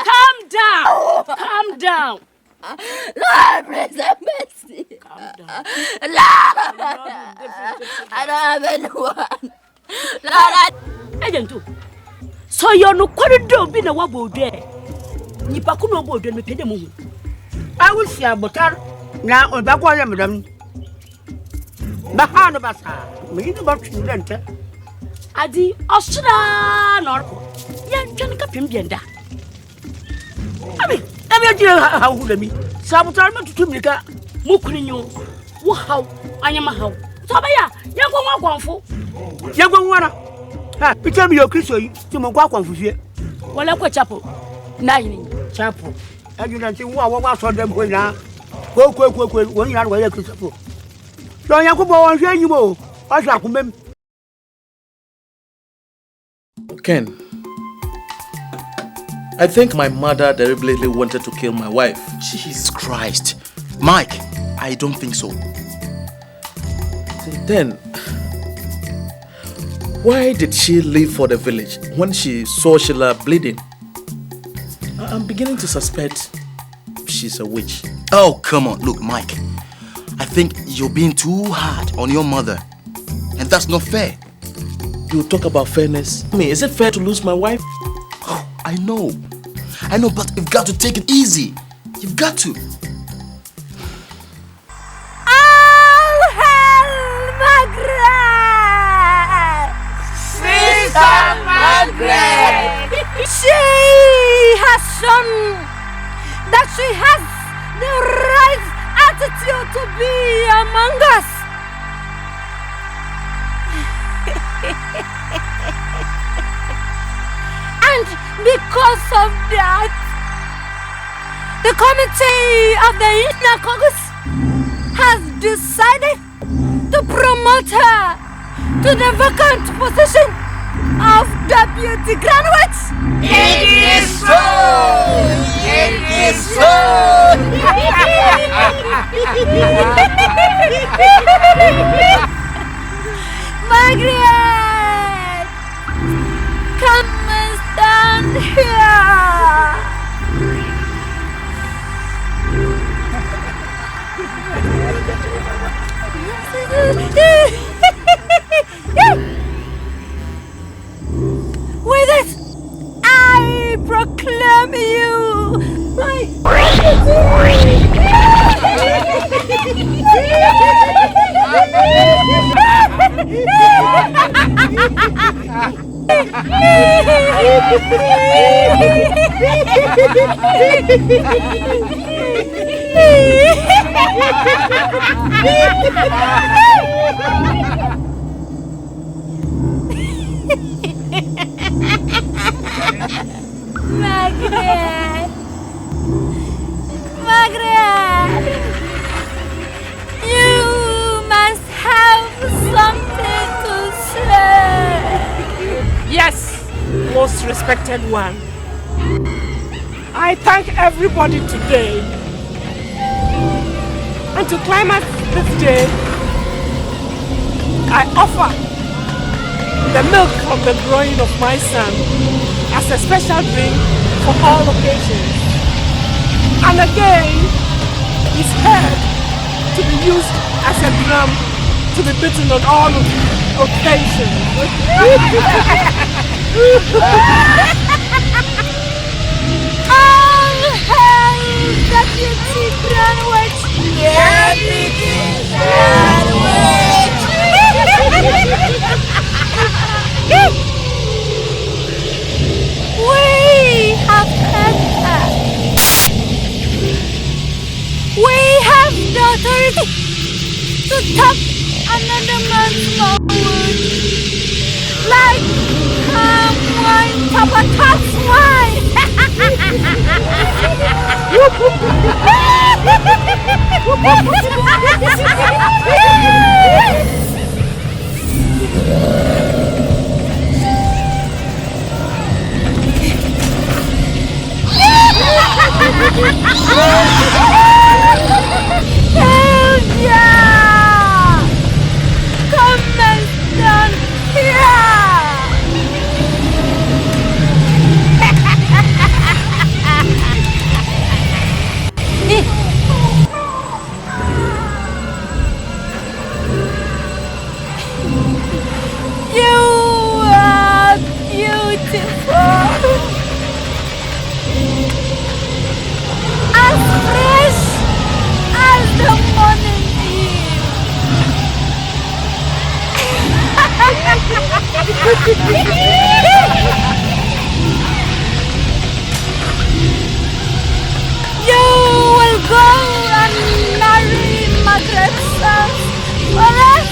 Calm down. Calm down. Lord, please have mercy. Calm down. Lord, I don't have anyone. Lord, Agent, so you're no quarter do be na wabo there. Nipa kuno bo do me pede mo. I will see a butter now on back one madam. Bahano basa. Me no about student. Adi Australia norko. Yan twan ka pem bienda. Abi adi ha hu da mi. Sabutar ma tutu mi ka mukuninyo. Wo haw anyama haw. So ba ya yan ko akwanfo. Yan ko nwara. Ha, pitam yo Kristo yi. Ti mo kwa akwanfo fie. Wala kwa chapo. Na yini. Chapo. Aju na ti wo so dem ko na. Ko won yan wo ya Kristo. Don't you go on here, you mo? What's your name? Ken, I think my mother deliberately wanted to kill my wife. Jesus Christ. Mike, I don't think so. Then, why did she leave for the village when she saw Sheila bleeding? I'm beginning to suspect she's a witch. Oh, come on. Look, Mike, I think you're being too hard on your mother. And that's not fair. You talk about fairness. I mean, is it fair to lose my wife? Oh, I know, but you've got to take it easy. You've got to. All hail Margaret! Sister Margaret! She has shown that she has the right attitude to be among us. And because of that, the committee of the Inner Caucus has decided to promote her to the vacant position of Deputy Graduate. It is so! It is so! Margaret! Come and stand here! With it, I proclaim you my Margaret! Margaret! You must have something to say! Yes, most respected one. I thank everybody today. And to climax this day, I offer the milk from the groin of my son as a special drink for all occasions. And again, his head to be used as a drum to be beaten on all occasions. All hail Deputy Greenwich! Deputy Greenwich! We have heard her. We have the authority to tap another man's forward like wine tap a cat's wine. Come and stand here! You are beautiful, as fresh as the morning You will go and marry Margaret's son for us.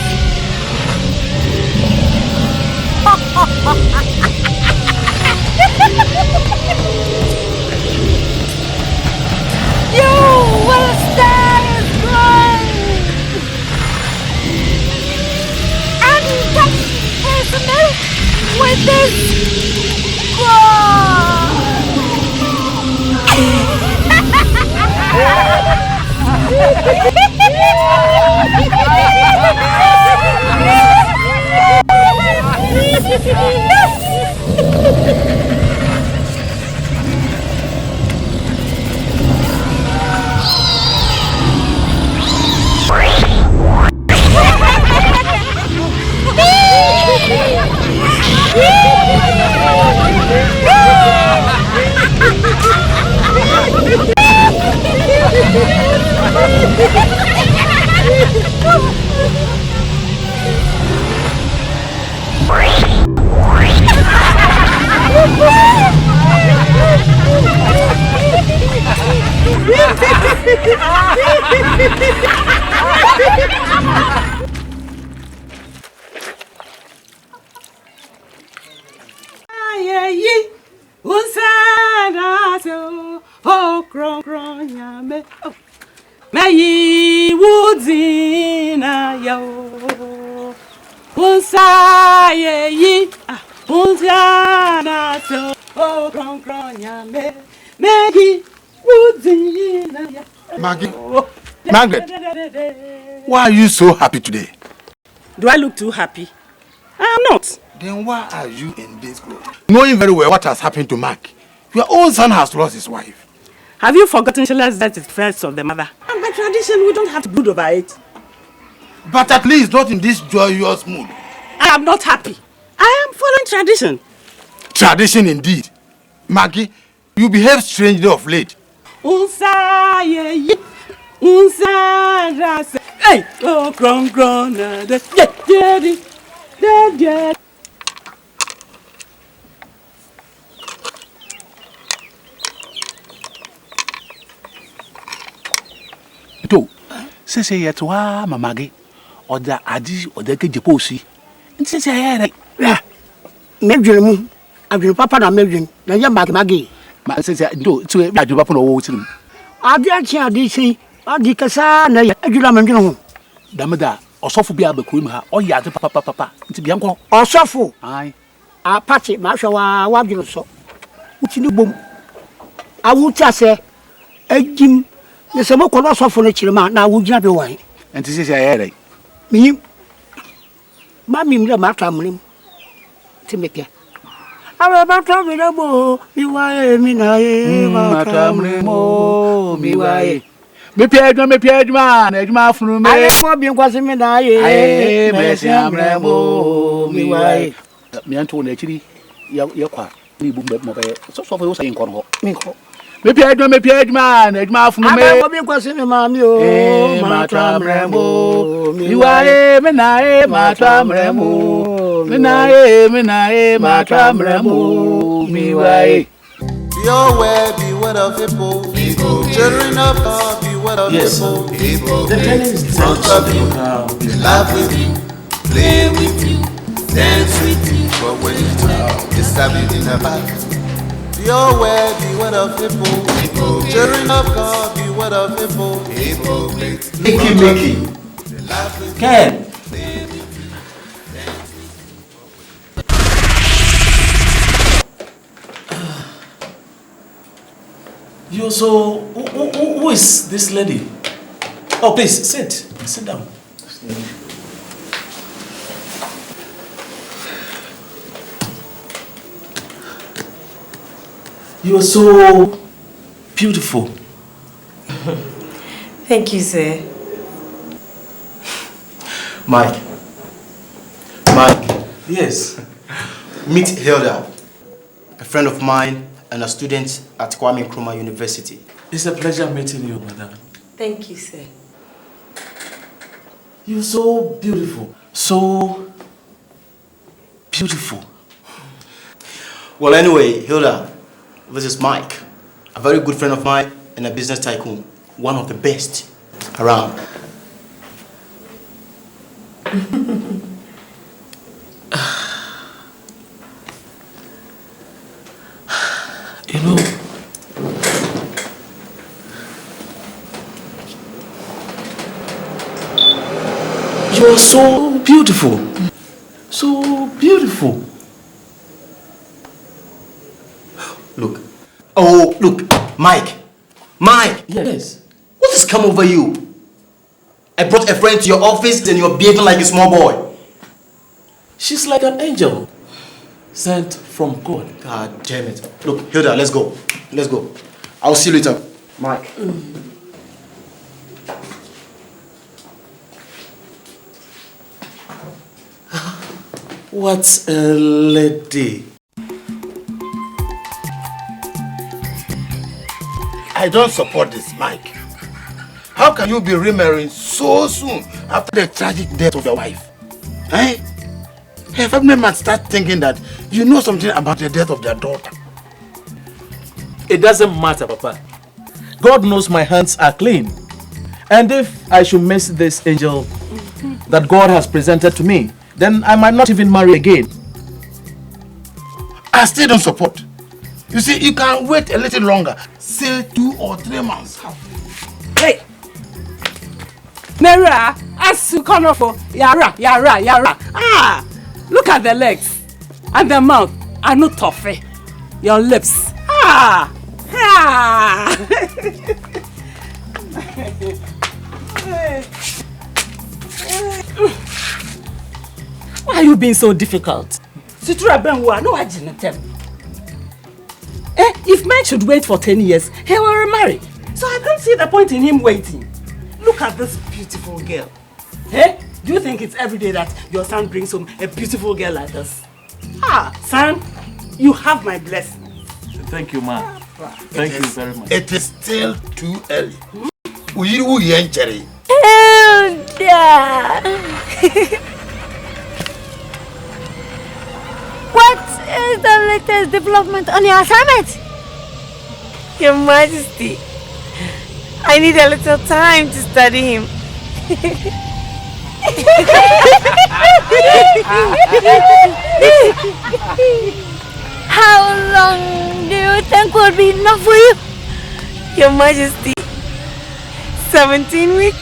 You will stay as grown personnel with this Mayi wuzina yo Unsaye yi Unzana so Oh kronya me Mayi wuzina yo Margaret, why are you so happy today? Do I look too happy? I am not. Then why are you in this clothes? Knowing very well what has happened to Mark, your own son has lost his wife. Have you forgotten Sheila's death is first of the mother? And by tradition, we don't have to brood over it. But at least not in this joyous mood. I am not happy. I am following tradition. Tradition indeed. Maggie, you behave strangely of late. Hey, oh, gron, yeah. To say yet wa mamage oda adi oda ke jeposi nti say ya medwene mu adwene papa na medwene na ya mage ma say do to adwene papa no wo tirim adi achi adi sei adi kasa na ya adwene medwene ho damada osofo bia ba kurim ha oya adi papa nti bia nko osofo ai a party ma hwa wa adwene so uti ni bom awuti ase agim ne se mo kono osofo no kirima na awugina be wan nti say ya re mi mami mre ma tamrim ti mepia awe ba tamre mo mi wae mi na e ma tamre mo mi wae mepia adwuma na adwuma afunu me ale mo bi nkwase mi na e me se amre mo mi wae mi anto na chiri ya kwa ni bu mo be so fo yo say nko no mi ko mepia adwuma na adwuma afunu me ale mo bi nkwase mi ma mi o ma tamre mo mi wae me na e ma tamre mo me na e ma tamre mo mi wae. Beware, beware of people. Children of God, beware of people. The telling is Front of you, they laugh with you, play with you, dance with you. But when you talk, they stab you in the back. Beware, beware of people. Children of God, beware of people. Mickey. Ken. You so who is this lady? Oh, please sit down. You are so beautiful. Thank you, sir. Mike. Yes. Meet Hilda, a friend of mine and a student at Kwame Nkrumah University. It's a pleasure meeting you, madam. Thank you, sir. You're so beautiful. So beautiful. Well, anyway, Hilda, this is Mike, a very good friend of mine and a business tycoon, one of the best around. You know, you are so beautiful, So beautiful. Look. Oh, look. Mike. Mike. Yes. What has come over you? I brought a friend to your office and you're behaving like a small boy. She's like an angel. Sent from God. God damn it. Look, Hilda, let's go. Let's go. I'll see you later. Mike. What a lady. I don't support this, Mike. How can you be remarrying so soon after the tragic death of your wife? Eh? A family man start thinking that you know something about the death of their daughter. It doesn't matter, Papa. God knows my hands are clean. And if I should miss this angel that God has presented to me, then I might not even marry again. I still don't support. You see, you can wait a little longer. Say 2 or 3 months. Hey! Nera, as you come off for Yara. Ah! Look at the legs and the mouth are not tough. Your lips. Ah! Ah! Why are you being so difficult? If Mike should wait for 10 years, he will remarry. So I don't see the point in him waiting. Look at this beautiful girl. Hey, do you think it's every day that your son brings home a beautiful girl like this? Ah, son, you have my blessing. Thank you, ma. Thank you very much. It is still too early. Hilda! What is the latest development on your assignment? Your Majesty, I need a little time to study him. How long do you think will be enough for you? Your Majesty, 17 weeks.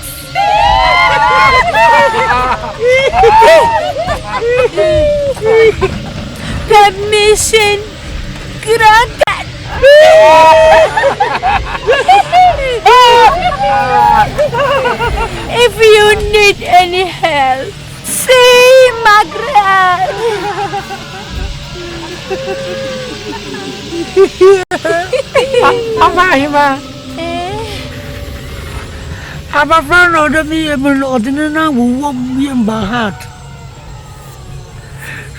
Permission granted. If you need any help, see McBrown. I'm a friend of the me and ordinary who won't be in my heart.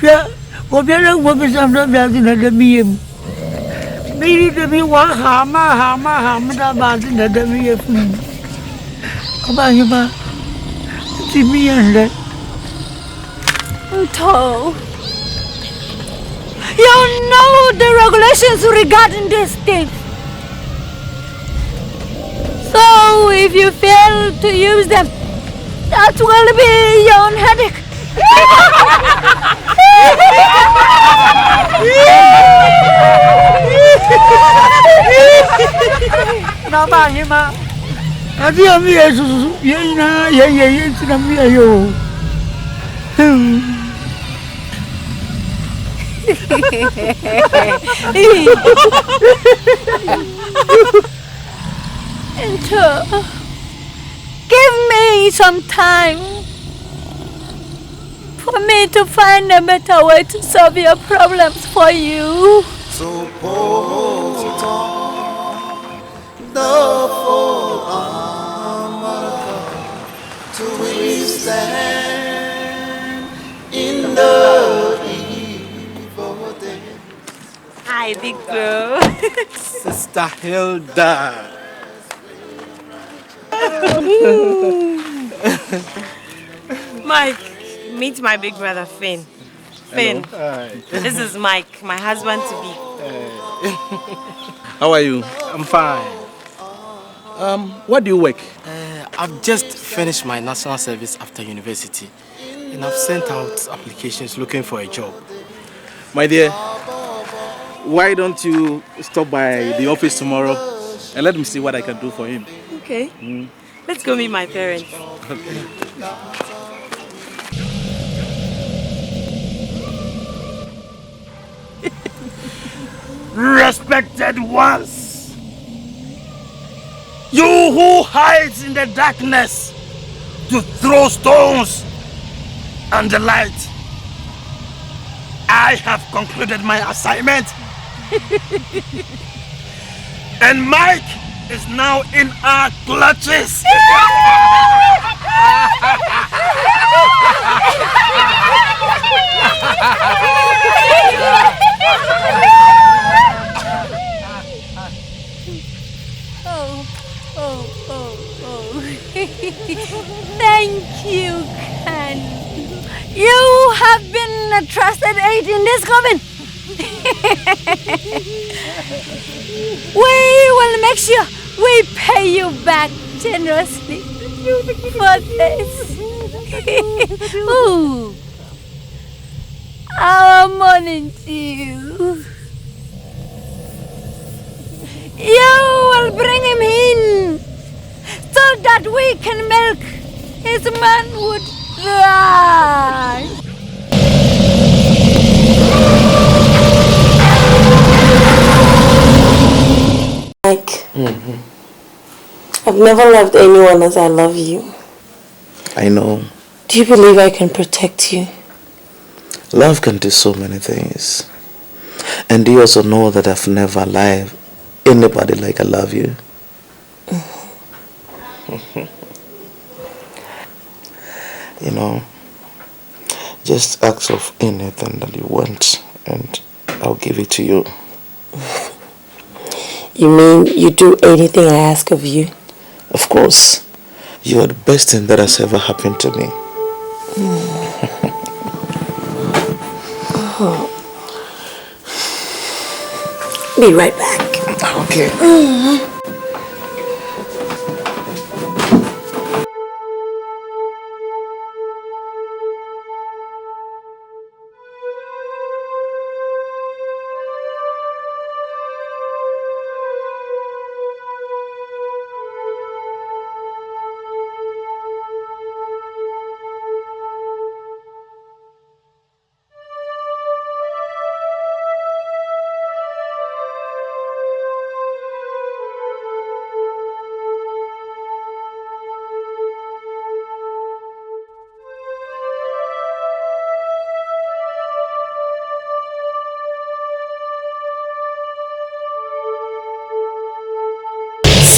Yeah, what you know, what is under the me? Maybe the me one hammer, that bad in the me. Come on, you ma. See me and that. NTOO, you know the regulations regarding this thing. So if you fail to use them, that will be your own headache. Nama, I dear me, NTOO, give me some time for me to find a better way to solve your problems for you. So hold on, the full armor to withstand in the evil day. Hi, big bro. Sister Hilda. Mike, meet my big brother Finn. Finn, this is Mike, my husband to be. How are you? I'm fine. Where do you work? I've just finished my national service after university. And I've sent out applications looking for a job. My dear, why don't you stop by the office tomorrow and let me see what I can do for him? Okay. Let's go meet my parents. Okay. respected ones, you who hides in the darkness to throw stones and the light, I have concluded my assignment. And Mike is now in our clutches. Thank you, Ken. You have been a trusted aid in this coven. We will make sure we pay you back generously for this. Ooh. Our morning to you. You will bring him in so that we can milk his manhood dry. Mike, I've never loved anyone as I love you. I know. Do you believe I can protect you? Love can do so many things. And do you also know that I've never loved anybody like I love you? You know, just ask of anything that you want and I'll give it to you. You mean you do anything I ask of you? Of course. You are the best thing that has ever happened to me. Be right back. Okay.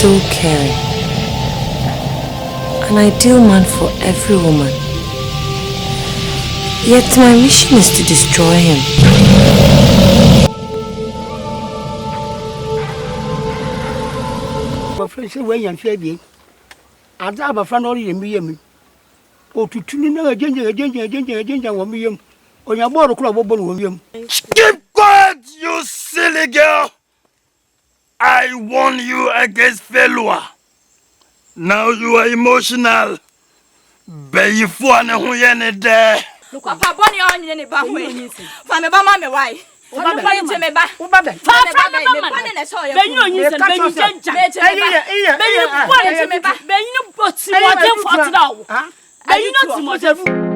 So caring. An ideal man for every woman. Yet my mission is to destroy him. My friend said, when you're baby, I have a friend only in me. Oh, to tune in a ginger, on your border club, William. Keep quiet, you silly girl. I warn you against failure. Now you are emotional. Be for an there. Papa, Bonnie on any back. From a mamma, why? Are you not